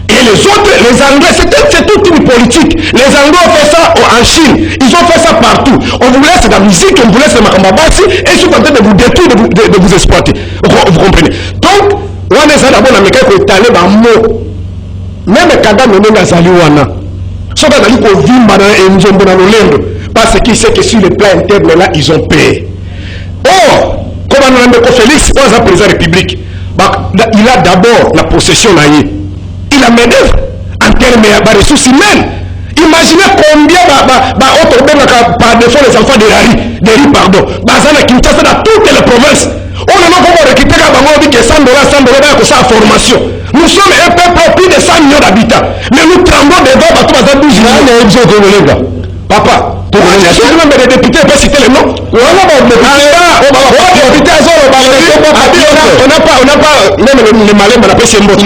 Et les autres, les Anglais, c'est tout type politique. Les Anglais ont fait ça en Chine. Ils ont fait ça partout. On vous laisse la musique, on vous laisse le Makambabasi, et ils sont en train de vous détruire, de vous exploiter. Vous comprenez? Donc, on est d'abord dans le cas où étalé dans mot. Même quand on est dans Zaliwana, ce qu'on a dit qu'on vit dans l'Olendo, parce qu'ils savent que sur le plan interne, là, ils ont payé. Or, comme on a dit Félix, on a président de la République, il a d'abord la possession là. Il a main-d'œuvre en termes de ressources humaines. Imaginez combien par défaut les enfants de Rari, pardon. Bazana Kinshasa dans toutes les provinces. On a comment recruter à dit que 100 $, pour sa formation. Nous sommes un peuple plus de 100 millions d'habitants. Mais nous tremblons devant Batou 12 millions. Papa, pour même les députés, pas citer les noms. On n'a pas, même les malins, on n'a pas ces mots. On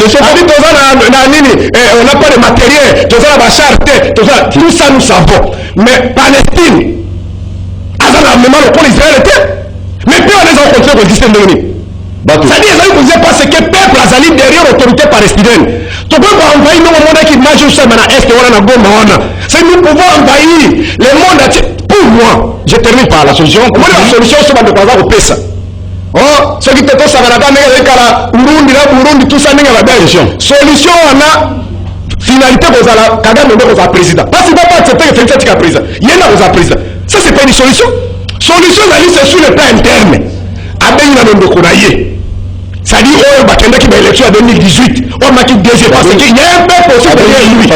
n'a pas de matériel, tout ça nous savons. Mais Palestine, le pôle Israël était. Mais puis on les a rencontrés au 17 degrés. C'est-à-dire que parce que le peuple a sali derrière l'autorité palestinienne. Tu peux envahir le monde qui marche sur le est c'est nous pouvons envahir le monde. Pour moi, je termine par la solution. Pour moi, la solution, c'est de pas au PESA. Oh, ce qui te passe à la Burundi, tout ça, n'est pas la solution. On a finalité pour la Kagame pour président. Parce qu'il ne va pas accepter que Félix est président. Il y en a pour président. Ça, c'est pas une solution. Solution, c'est sur le plan interne. C'est-à-dire, on va qu'il y a élection en 2018, on va qu'il y parce qu'il y a un peuple aussi derrière lui. À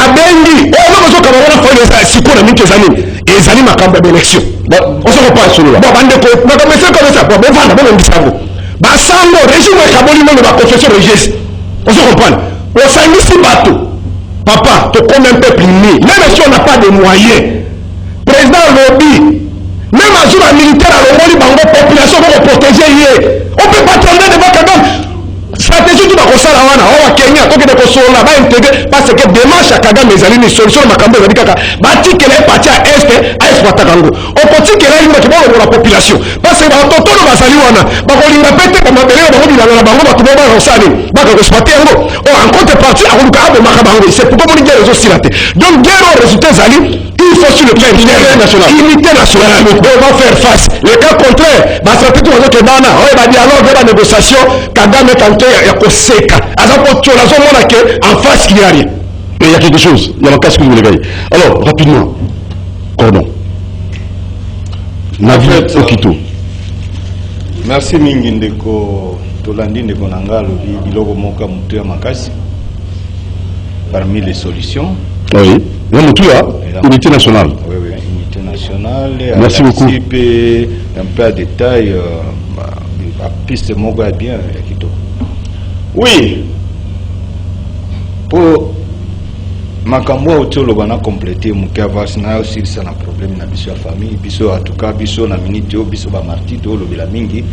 Bengi, on va faire des sikours dans quelques années. Et les années m'accordent l'élection. On se repasse sur là. Bon, on va commencer comme ça. Bon, on va faire ça. Bassango, régime de Kaboli, on va confesser le geste. On se reprend. On s'en ici bateau. Papa, tu comme un peuple né. Même si on n'a pas de moyens. Président lobby. Même à jour militaire à l'Omoli, la population va protéger. On ne peut pas tomber devant Kagame. Stratégie du Bakosala, on va Kenya, donc il va intégrer parce que démarche à Kagame, les alliés, solution de Makambo, les Kaka, bâti qu'elle est partie à Est, à Espoatakango. On continue qu'elle a une qui va la population. Parce que dans ton va saluer, on va péter comme un délai, on va la bango, on va tout le monde saluer. En contrepartie, on va Makabango. C'est pourquoi on dit les autres silatés. Donc, guerre au résultat, Zali. Il faut sur le plan international. Unité nationale. On va faire face. Le cas contraire, ma stratégie, on va dire que on va dialogue, on va négociation. Kagame est en train de se sécher. En face, il n'y a rien. Mais il y a quelque chose. Il y a un casque que vous voulez gagner. Alors, rapidement. Cordon. Navi Okito. Merci mingi ndeko tolandi ndeko nanga lobi biloko moka mutu ya makasi. Parmi les solutions. Oui. Unité nationale. Oui, oui, unité nationale. Merci beaucoup. Un peu à détail, la piste Mogo est bien. Oui. Pour makambo otolo bana compléter mukavas na aussi ça na problème na biso ya famille biso en tout cas biso na minute biso ba marti to lo bila mingi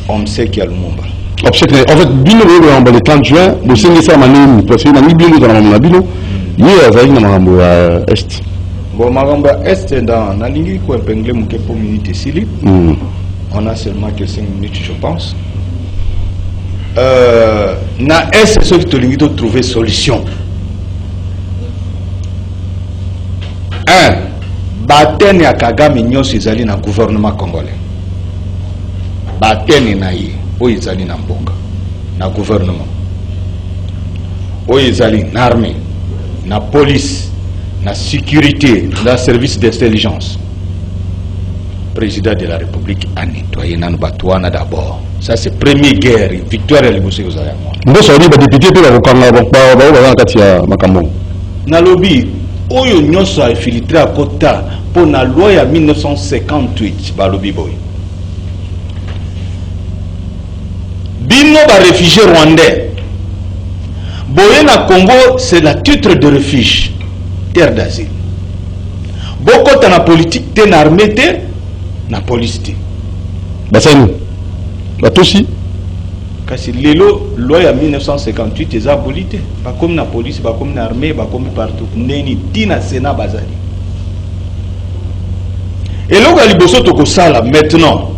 on sait qu'il y a le Lumumba. En fait, bino le 30 juin, le Seigneur ça mani parce que na ni bino dans na bino, hier ça na makambo à est. Bon makambo est dans na lingi ko épingler muke pour minute sili. On a seulement que 5 minutes je pense. Na est c'est ce que tu lingi trouver solution. Batene ya Kagame nyonso ezali na gouvernement congolais. Batene na ye oyo ezali na mboka na gouvernement. Oyo ezali na armée, na police, na sécurité, na service d'intelligence. Président de la République a nettoyé nan batouana d'abord. Ça c'est première guerre, victoire ya liboso ezali ya moi. Mboso ali ba député pe ba kokanga ba kati ya makambo. Na lobby oyo nyonso a infiltré à kota pour la loi ya 1958 ba lobby boy. Bino ba réfugié rwandais. Boye na Congo c'est la titre de refuge, terre d'asile. Boko ta na politique te na armée te na police te. Basani. Batosi. Kasi lelo loi ya 1958 eza aboli te. Ba comme na police, ba comme na armée, ba comme partout. Neni tina Sénat bazali. Et là où liboso to ko sala maintenant.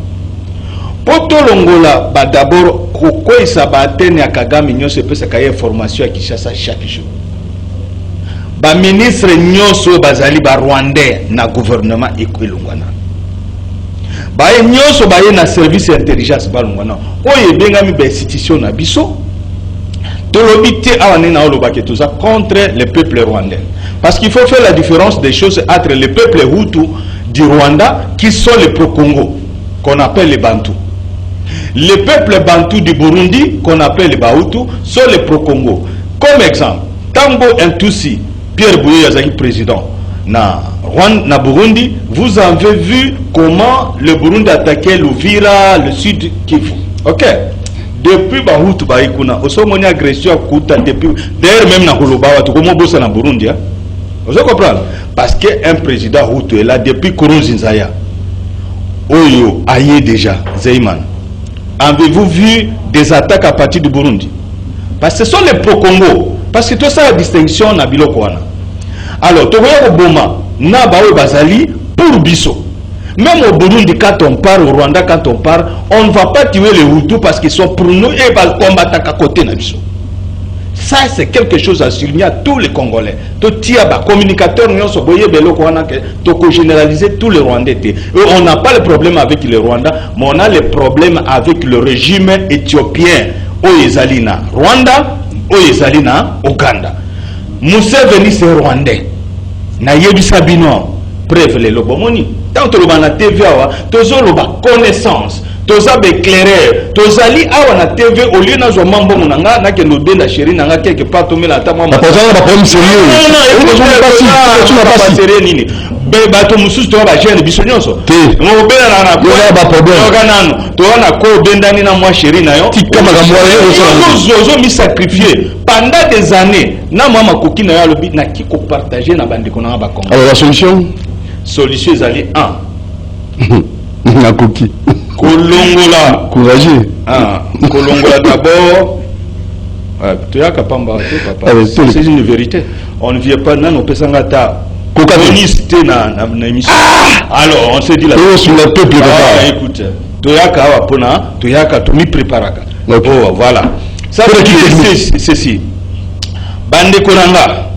Poto longola ba d'abord ko isa ba tene ya Kagame nyonso pesa kaye formation ya Kinshasa chaque jour. Ba ministre nyonso bazali ba rwandais na gouvernement ekwelungana. Ba nyonso ba na service intelligence ba lungana. Oye benga mi ba institution na biso. Tolobité awane na oloba ke toza contre le peuple rwandais. Parce qu'il faut faire la différence des choses entre le peuple Hutu du Rwanda qui sont les pro-Congo qu'on appelle les Bantous. Les peuples Bantous du Burundi, qu'on appelle les Bahutu, sont les pro-Congo. Comme exemple, Tango Ntusi, Pierre Bouye Yazaki, président, na Burundi, vous avez vu comment le Burundi attaquait l'Uvira, le sud Kivu. Ok? Depuis Bahutu Baikuna, au sommet une agression à Kouta, depuis, d'ailleurs même na Kulubawa, tout comment bosse na Burundi, hein? Vous comprenez? Parce qu'un président Hutu est là depuis Kourouzinzaya. Oyo, aïe déjà, Zeyman. Avez-vous vu des attaques à partir du Burundi? Parce que ce sont les pro-Congo. Parce que tout ça, la distinction na bilokwana. Alors, tu vois au Boma, na bawe bazali pour Bisso. Même au Burundi, quand on part, au Rwanda, quand on part, on ne va pas tuer les Hutus parce qu'ils sont pour nous et va combattre à côté na Bisso. Ça, c'est quelque chose à souligner à tous les Congolais. Tout communicateur, nous généraliser tous les Rwandais. On n'a pas le problème avec les Rwandais, mais on a le problème avec le régime éthiopien. Oyezalina Rwanda, Oyezalina Ouganda. Museveni c'est Rwandais. Na yebisa bino preuve le lobomoni. Tant que l'on a TV, tous ont connaissance. Toza éclairé, tozali awa na TV au lieu na zo mambo munanga na ke node na chéri nanga quelque part to mela ta mama. Bazana ba problème sérieux. Tu n'as pas sérieux nini. Be ba to mususu to ba jeune biso nyonso. Mo bela na na ba problème. Toga nanu, to na ko bendani na moi chéri na yo. Tikama ga moi zo mi sacrifier pendant des années na mama koki na yo lobi na ki ko partager na bande kona ba Congo. Alors la solution ezali 1. Na koki. Kolongola courageux. Kolongola d'abord. C'est une vérité. On ne vient pas dans nos pesangata. Kokaniste na émission. Alors on s'est dit là. Sur le peuple. Écoute, toyaka wapona, toyaka tomi préparaka. Oh voilà. Ça veut dire ceci. Bande konanga.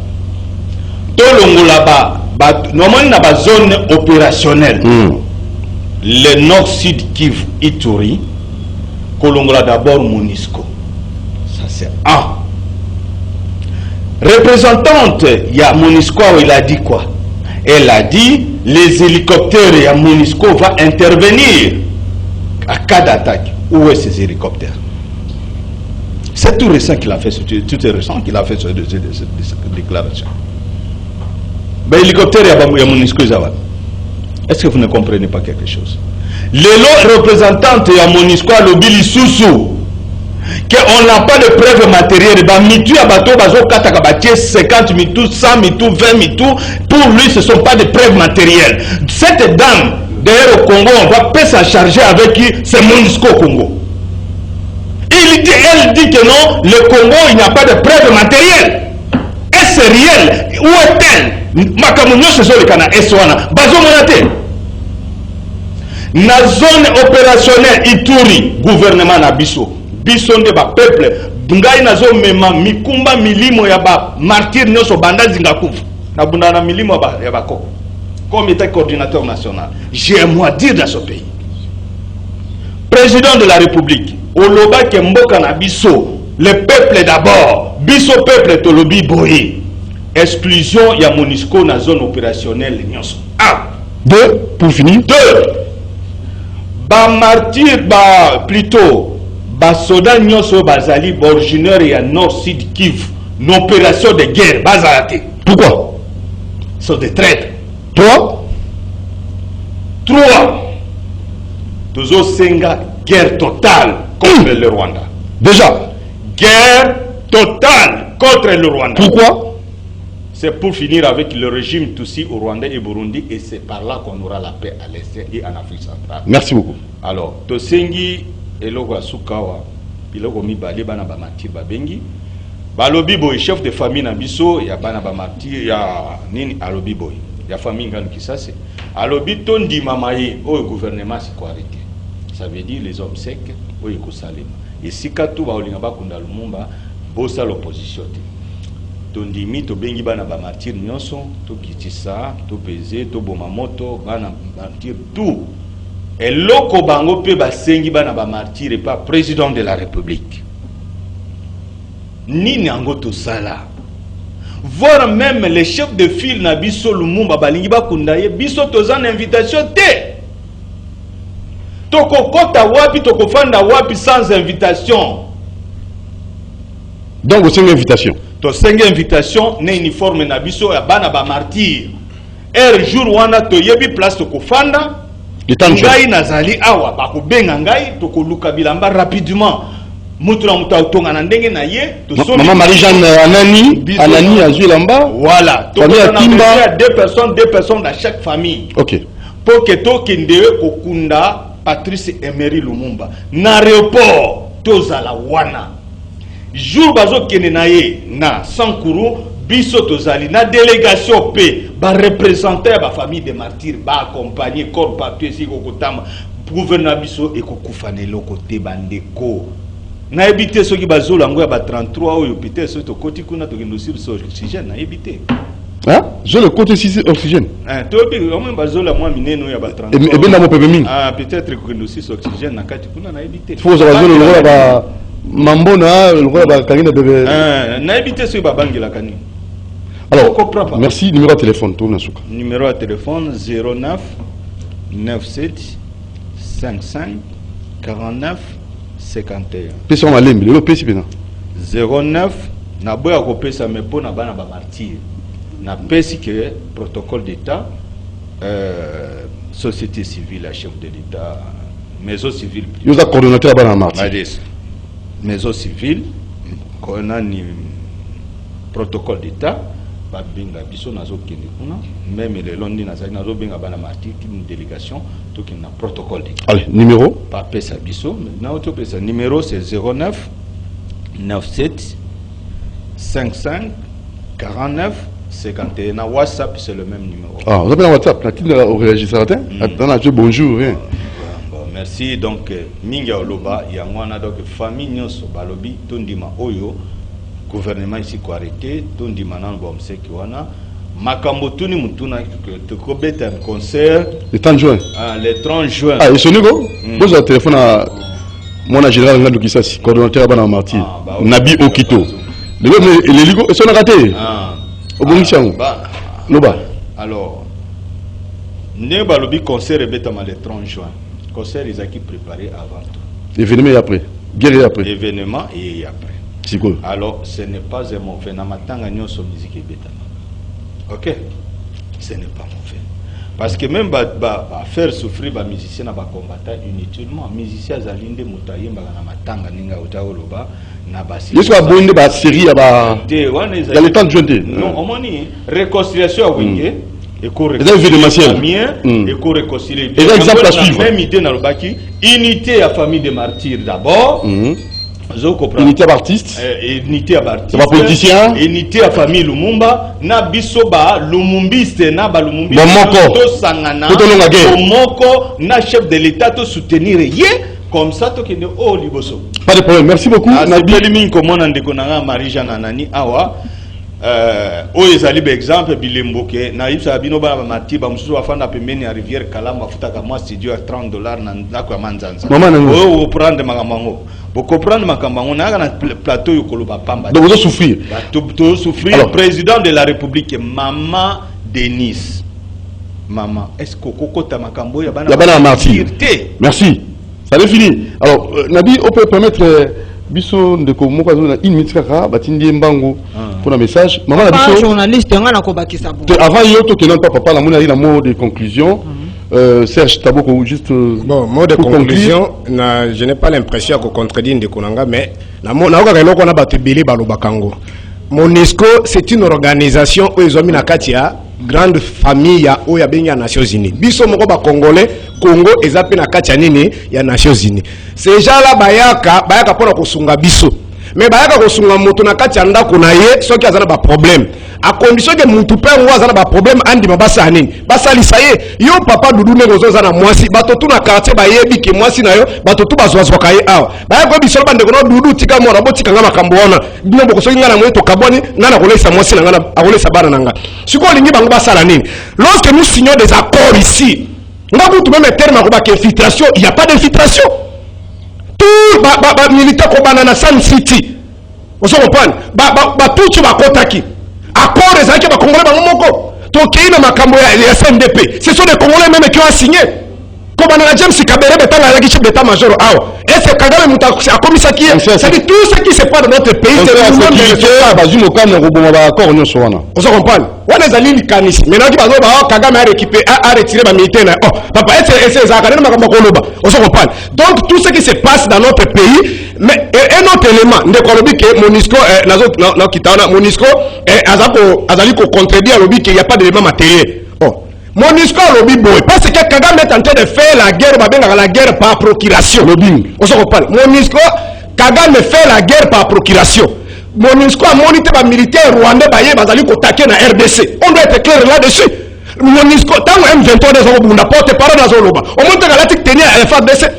Tolongola ba normalement na ba zone opérationnelle. Le nord-sud Kivu Ituri, Kolongola d'abord MONUSCO. Ça c'est 1. Représentante, il y a MONUSCO, il a dit quoi? Elle a dit les hélicoptères, il y a MONUSCO va intervenir à cas d'attaque. Où est ces hélicoptères? C'est tout récent qu'il a fait, tout est récent qu'il a fait cette déclaration. ba hélicoptère ya MONUSCO ezaba. Est-ce que vous ne comprenez pas quelque chose? Les représentants ya MONUSCO à l'obili sous qu'on n'a pas de preuves matérielles. Bah, mitu à bateau, bazo kataka batie 50 mitu, 100 mitu, 20 mitu. Pour lui, ce ne sont pas des preuves matérielles. Cette dame, d'ailleurs au Congo, on va pas s'en charger avec qui? C'est MONUSCO au Congo. Elle dit que non, le Congo, il n'y a pas de preuves matérielles. Est-ce réel? Où est-elle? Makamunyo, c'est sur le canal. Est-ce wana? Bazo monate. Na zone opérationnelle Ituri, gouvernement na biso. Biso nde ba peuple ngai nazo mema mikumba milimo ya ba martyr nyoso banda zingakufu na bunda na milimo ya ba koko comme état coordinateur national. J'ai un mot à dire dans ce pays. Président de la République oloba ke mboka na biso le peuple d'abord biso peuple tolobi boyi exclusion ya MONUSCO na zone opérationnelle nyoso. Deux, pour finir. Deux, ba martyr ba plutôt basoda nyoso bazali originaire ya nord sud Kivu n'opération de guerre bazalate. Pourquoi? Sont des traîtres. Trois. Tozo senga guerre totale contre le Rwanda. Déjà. Guerre totale contre le Rwanda. Pourquoi? C'est pour finir avec le régime Tutsi au Rwanda et Burundi, et c'est par là qu'on aura la paix à l'Est et en Afrique centrale. Merci beaucoup. Alors, Tosengi eloko asukawa biloko mibale bana ba martyr babengi balobi boy chef de famille na biso ya bana ba martyr ya nini alobi boy ya famille nganu kisase alobi tondi mamaye au gouvernement si ko arrêter. Ça veut dire les hommes secs oyo ko salema et sikatu ba olinga bakunda lumumba bosa l'opposition te tondi mi to bengi bana ba martyr nyonso to kitisa to peser to bomamoto bana martyr tout. Et loko bango pe basengi bana ba martyr et pas président de la République. Ni nango to sala. Voir même les chefs de file na biso Lumumba balingi ba kundaye biso tozan invitation te. Toko kota wapi toko fanda wapi sans invitation. Donc vous avez une invitation. To sengi invitation ne uniforme na biso ya bana ba martyr. Jour wana to yebi place toko fanda. Ngai nazali awa bakobenga ngai tokoluka bilamba rapidement mutu na mutu autonga na ndenge na ye Maman Marie-Jeanne Anani azui lamba. Voilà, famille Kimba, deux personnes dans chaque famille. OK. Pour que tokende kokunda Patrice Emery Lumumba na aéroport tozala wana jour bazo kende na ye na Sankuru biso tozali na délégation P ba représenter ba famille des martyrs ba accompagner corps papier si kokotama gouvernement biso ekokufana loko te bandeko na ebité soki bazola ngo ya ba 33 oyo pité so to koti kuna to kendo sur oxygène na ebité hein je le côté 6 oxygène to bi au moins bazola moi mineno ya ba 33 et ben na mo pepe mingi peut-être que kendo sur oxygène na kati kuna na ebité faut bazola ngo ba mambona ngo ba kangina bébé na ebité so ba bangela kani. Alors, merci. Numéro de téléphone, numéro de téléphone 09 97 55 49 51. Pesa ma lembe, le pesi pena. 09 na boya ko pesa me pona bana ba martyr. Na pesi que protocole d'état société civile, chef de l'état, maison civile. Vous êtes coordonnateur bana martyr. Maison civile, on a ni protocole d'état. Benga biso nazo kende kuna même le lundi nazali nazo benga bana martyr une délégation to qui na protocole d'état. Allez, numéro pas pesa biso na auto pesa numéro c'est 09 97 55 49 51 na WhatsApp c'est le même numéro. Ah, vous appelez WhatsApp la tine au régisseur attends je bonjour hein. Bon, merci donc minga oloba ya mwana donc famille nyonso balobi tondima oyo gouvernement ici ko arrêté tondi manan bom seki wana makambo tuni mutuna to ko beta un concert le 30 juin le 30 juin et sonego vous avez téléphone à mon général Ngandou Kisasi coordonnateur bana martyr Nabi Okito le ligo son raté au bon chango loba alors ne balobi concert beta le 30 juin concert ils a qui préparé avant tout événement et après guerre et après événement et après. Alors, ce n'est pas un mauvais. Namatanga nyoso musique betama. Ok. ce n'est pas mauvais. Parce que même faire souffrir les musiciens et les combattants inutilement, les musiciens Zalinde Moutaye, Matanga, Ninga, Otaoloba, Nabasi. Est-ce que vous avez une série il y a le temps de jeûner? Non, on m'a dit réconciliation à Wingé. Et réconcilier. Et l'exemple à suivre. Même idée dans le baki, unité à famille des martyrs d'abord. Unité à artistes. Unité à artistes. Pas politicien. Unité à famille Lumumba. Na bisoba Lumumbiste na ba Lumumbiste. To sangana. To moko na chef de l'État to soutenir yé comme ça to kende o liboso. Pas de problème. Merci beaucoup. Nabi Elimine comment on déconne Marie-Jeanne Anani awa. Ezali par exemple bilemboke na ibsa bino ba mati ba mususu afanda pembeni ya rivière Kalamba futa kama studio à $30 na kwa manzanza o prendre makambango boko prendre makambango na na plateau yokolo ba pamba donc vous souffrir to souffrir. Alors, président de la République Maman Denise maman est-ce que kokota makambo ya bana martyr. Merci, ça est fini. Alors Nabi on peut permettre biso ndeko moko na une minute kaka batindi mbango pour un message maman la biso journaliste ngana ko bakisa bon avant yo to kenan papa la mona ina mot de conclusion Serge Taboko juste bon mot de conclusion na je n'ai pas l'impression que contredire ndeko nanga mais na mona ko eloko na bato belé balobakango MONUSCO c'est une organisation où ils ont mis na katia grande famille ya oya benga Nations Unies biso moko ba congolais Congo ezapi na katia nini ya Nations Unies ces gens là bayaka pona kosunga biso mais bayaka kosunga moto na katia ndako na ye soki azana ba problème à condition que mutu pe ngo azana ba problème andi mabasa nini basalisa ye yo papa dudu ne gozo na mwasi bato tu na quartier bayebi ke mwasi na yo bato tu bazwazwa kaye awa bayako biso bande ko dudu tika mo rabo tika ngama kambo ona bino boko soki ngana mweto kaboni ngana kolesa mwasi na ngana akolesa bana nanga siko lingi bango basala nini lorsque nous signons des accords ici ngabu tu même terme ko ba infiltration il y a pas d'infiltration tout ba militaire ko banana Sun City on se comprend ba tout tu ba kotaki accord ezaki ba congolais bango moko to keina makambo ya CNDP ce sont des congolais même qui ont signé comme banana James Kabere betanga la chef d'état major awa est-ce que Kagame muta a commis ça qui c'est dit tout ce qui se passe dans notre pays c'est le monde de bazumo kana roboma ba accord nyonso wana on se comprend wana zali likanisi maintenant qui bazo ba Kagame a récupéré a retiré ba militaire oh papa est-ce ça kana makambo ko loba on se comprend donc tout ce qui se passe dans notre pays mais un autre élément ndekolobi que MONUSCO nazo na kitana MONUSCO azali ko contredire lobi qu'il y a pas d'élément matériel oh MONUSCO lobby boy parce que Kagame est en train de faire la guerre la guerre par procuration lobbying on se comprend MONUSCO Kagame fait la guerre par procuration MONUSCO a monité ba militaire rwandais baye bazali ko taquer na RDC on doit être clair là-dessus MONUSCO tant M23 des obunda porte parole dans zoloba on monte galactique tenir à FARDC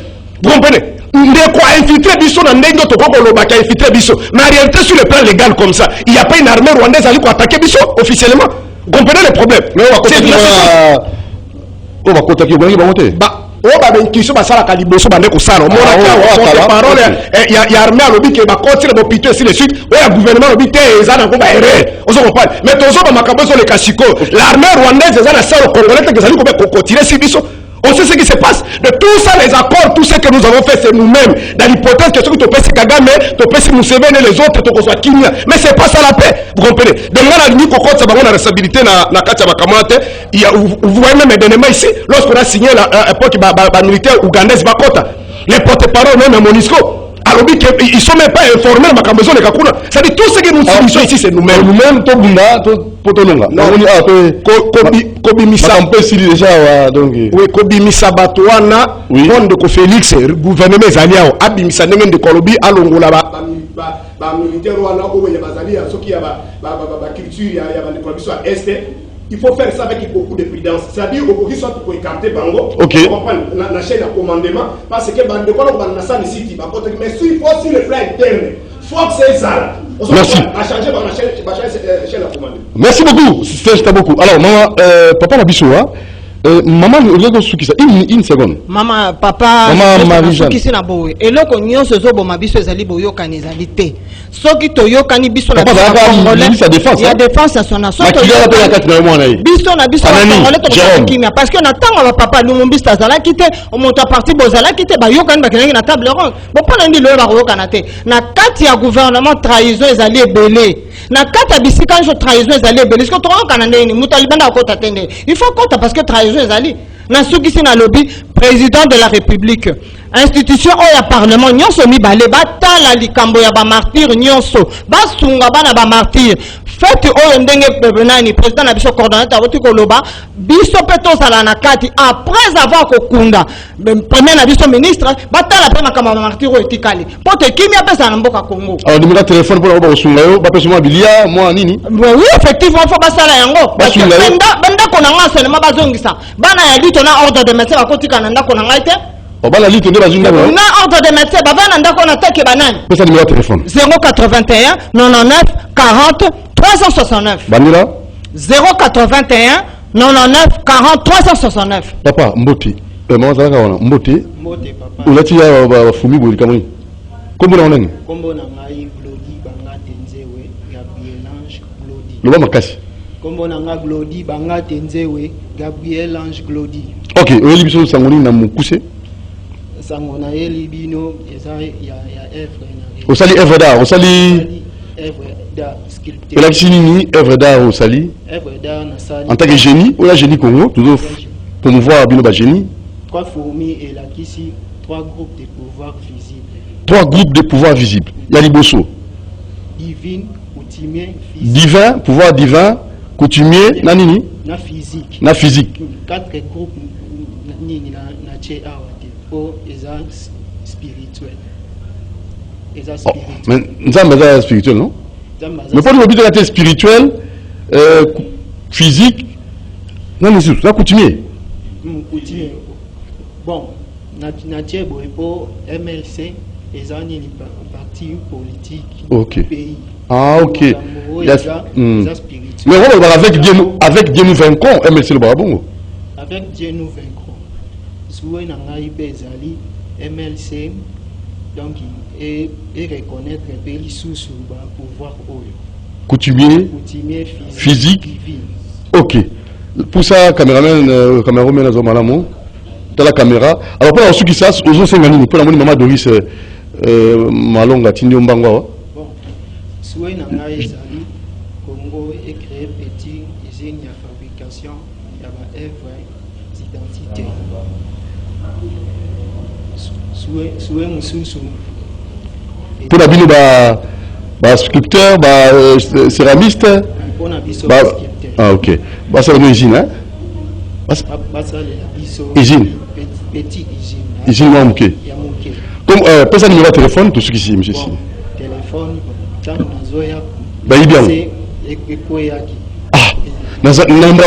vous comprenez ndeko a infiltré biso na ndenge to koko loba ka infiltré biso mais en réalité sur le plan légal comme ça il y a pas une armée rwandaise ali ko attaquer biso officiellement vous comprenez le problème mais on va contacter on va monter o ba ben kiso ba sala kaliboso bande ko sala mona ka parole ya armée alobi ke ba kotire bo pité sur le suite o ya gouvernement alobi te ezana ko ba erreur on se comprend mais tozo ba makambo so le kasiko l'armée rwandaise ezana sala congolais te ezali ko ba kotirer si biso on sait ce qui se passe de tout ça les accords tout ce que nous avons fait c'est nous-mêmes dans l'hypothèse que ce que tu peux Kagame tu peux Museveni les autres tu soit Kenya mais c'est pas ça la paix vous comprenez donc on a dit qu'on ça va responsabilité na katia bakamate il y a vous voyez même événement ici lorsqu'on a signé la époque militaire ougandaise bakota les porte-parole même à MONUSCO alors ils sont même pas informés de makambo les kakuna ça dit tout ce que nous subissons ici c'est nous-mêmes to bunda to potononga kobimisa on peut si déjà donc oui kobimisa batwana monde ko Félix gouvernement ezaliao abimisa ndenge de kolobi alongola ba militaire wana o ya bazali ya soki ya ba culture ya ba ndeko à est il faut faire ça avec beaucoup de prudence c'est-à-dire au qui soit pour écarter bango okay. On comprend la chaîne à commandement parce que bande ko ba na Sun City ba côté mais il faut sur le plan interne faut que c'est ça. Merci. À chaîne à commandement. Merci beaucoup, Serge Taboko. Alors, maman, papa Nabisoa, Maman, une seconde. Maman, papa, Maman Marie-Jeanne. Qui na boye. Et là qu'on y a ce zobo ma biso ezali boyo kanizalité. So qui to yo kani biso na biso congolais. Il y a défense à son asso. Biso na biso congolais to kimia parce que na tanga papa lumumbi stazala kité au monta parti bozala kité ba yo kani ba kengi na table ronde. Bon pas ndi lo ba yo kanate. Na kati ya gouvernement trahison ezali ebelé. Na kati ya bisika jo trahison ezali ebelé. Est-ce que to kanande ni mutalibanda ko tatende. Il faut compter parce que trahison ezali. Na soukisi na lobby président de la République institution oya parlement nyonso mibale batala likambo ya ba martyr nyonso basunga bana ba martyr fete oyo ndenge nani président na biso coordonnateur oti koloba biso peto sala na kati après avoir kokunda premier na biso ministre batala pe makamba ba martyr oyo etikali pote kimia pesa na mboka Congo. Alors numéro téléphone pour ba kosunga yo ba pesa mo bilia moi nini? Oui effectivement faut basala yango parce que benda konanga seulement bazongisa bana ya lito na ordre de médecin bakotika na ndako na ngai te. La liste de la zone. On a ordre de médecin, on a attaqué banane. C'est le numéro de téléphone. 081 99 40 369. Banira 081 99 40 369. Papa, Mboti. Maman Zalaka wana. Mboti. Mboti papa. Ulati ya fumi boli kamoni. Kombo na onani? Kombo na ngai Glody Bangate Nzewe Gabriel Ange Glody. Loba makasi. Kombo na ngai Glody Bangate Nzewe Gabriel Ange Glody. OK, oyeli biso sangoni na mukuse. Sangona yeli bino eza ya œuvre na. Osali œuvre d'art, osali œuvre d'art sculpture. La chini œuvre d'art osali. Œuvre d'art na sali. En tant que génie, ou la génie Congo, toujours promouvoir bino ba génie. Trois fourmis et la kisi, trois groupes de pouvoirs visibles. Trois groupes de pouvoirs visibles. Ya liboso. Divine, coutumier, physique. Divin, pouvoir divin, coutumier, na nini? Na physique. Na physique. Quatre groupes nini na tche awate. Oh, eza spirituel. Eza spirituel. Mais nzamba za spirituel, non? Mais pour le but de la tête spirituelle, physique, non mais c'est ça coutumier. Coutumier. Bon, na tche boepo MLC eza nini parti politique du pays. Ah ok. Eza spirituel. Mais on va avec Dieu nous vaincrons, MLC le barabongo. Avec Dieu nous vaincrons. Souhait na ngai bezali MLC donc et reconnaître un pays sous ba pouvoir oyo. Coutumier, physique. Divine. OK. Pour ça caméraman caméraman azo malamo dans la caméra. Alors pour ceux qui savent aux sengani pour la maman Doris malonga tinyo mbangwa. Bon. Souhait na ngai ezali Congo est créé petit usine ya fabrication ya ba œuvre d'identité. Souhait mususu. Pour la bino ba sculpteur, ba céramiste. Pour na biso sculpteur. Ah OK. Ba ça une usine hein. Ba ça la biso. Usine. Petit usine. Usine moi OK. Comme personne numéro de téléphone tout ce qui ici monsieur. Téléphone tant nazoya. Ba ibia. Ah. Dans un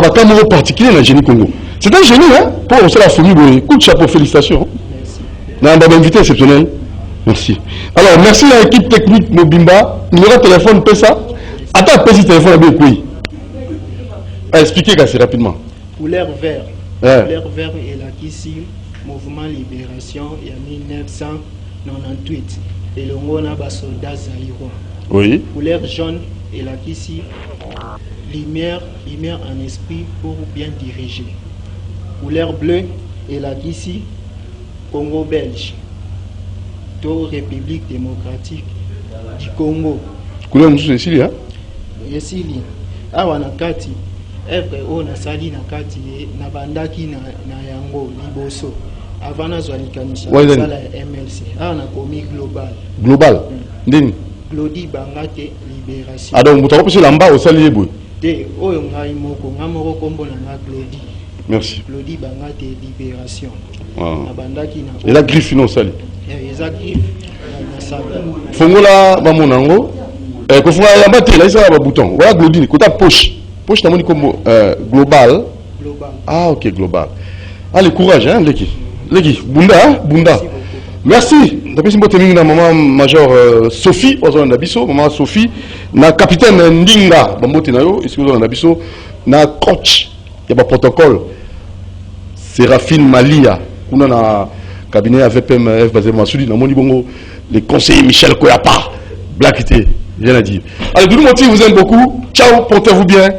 camera particulier dans génie Congo. C'est un génie hein. Pour ça la famille coup de chapeau félicitations. Merci. On va invité exceptionnel. Merci. Alors, merci à l'équipe technique Mobimba. Numéro de téléphone, ça. Attends, petit téléphone avec oui. Expliquez assez rapidement. Couleur vert. Ouais. Couleur vert est là ici. Mouvement Libération, il y a 1998. Et le mot n'a pas soldat zaïrois. Oui. Couleur jaune est là ici. Lumière en esprit pour bien diriger. Couleur bleue est là ici. Congo belge. République démocratique du Congo. Couleur monsieur Cécilie hein? Cécilie. Awa na kati evre o na sali na kati na bandaki na yango liboso. Avant na zwalikanisha sala ya MLC. Awa na komi global. Global. Ndini? Glody Bangate Libération. Ah donc mutako pese lamba osali yebo. Te oyo ngai moko ngamoko kombo na Glody. Merci. Glody Bangate Libération. Na bandaki na. Et la griffe non sali. Fongola bamonango kofunga yamba te la isa ba bouton voilà Glody kota poche na moni comme global. Ah OK global. Allez courage hein leki bunda. Merci. Depuis simbo temi na maman major Sophie ozona biso maman Sophie na capitaine Ndinga bambote na yo ici ozona biso na coach ya ba protocole Séraphine Malia, on a un cabinet AVPMF basé à Soudi, les conseillers Michel Koyapa, BlackIté, rien à dire. Allez, tout le monde vous aime beaucoup. Ciao, portez-vous bien.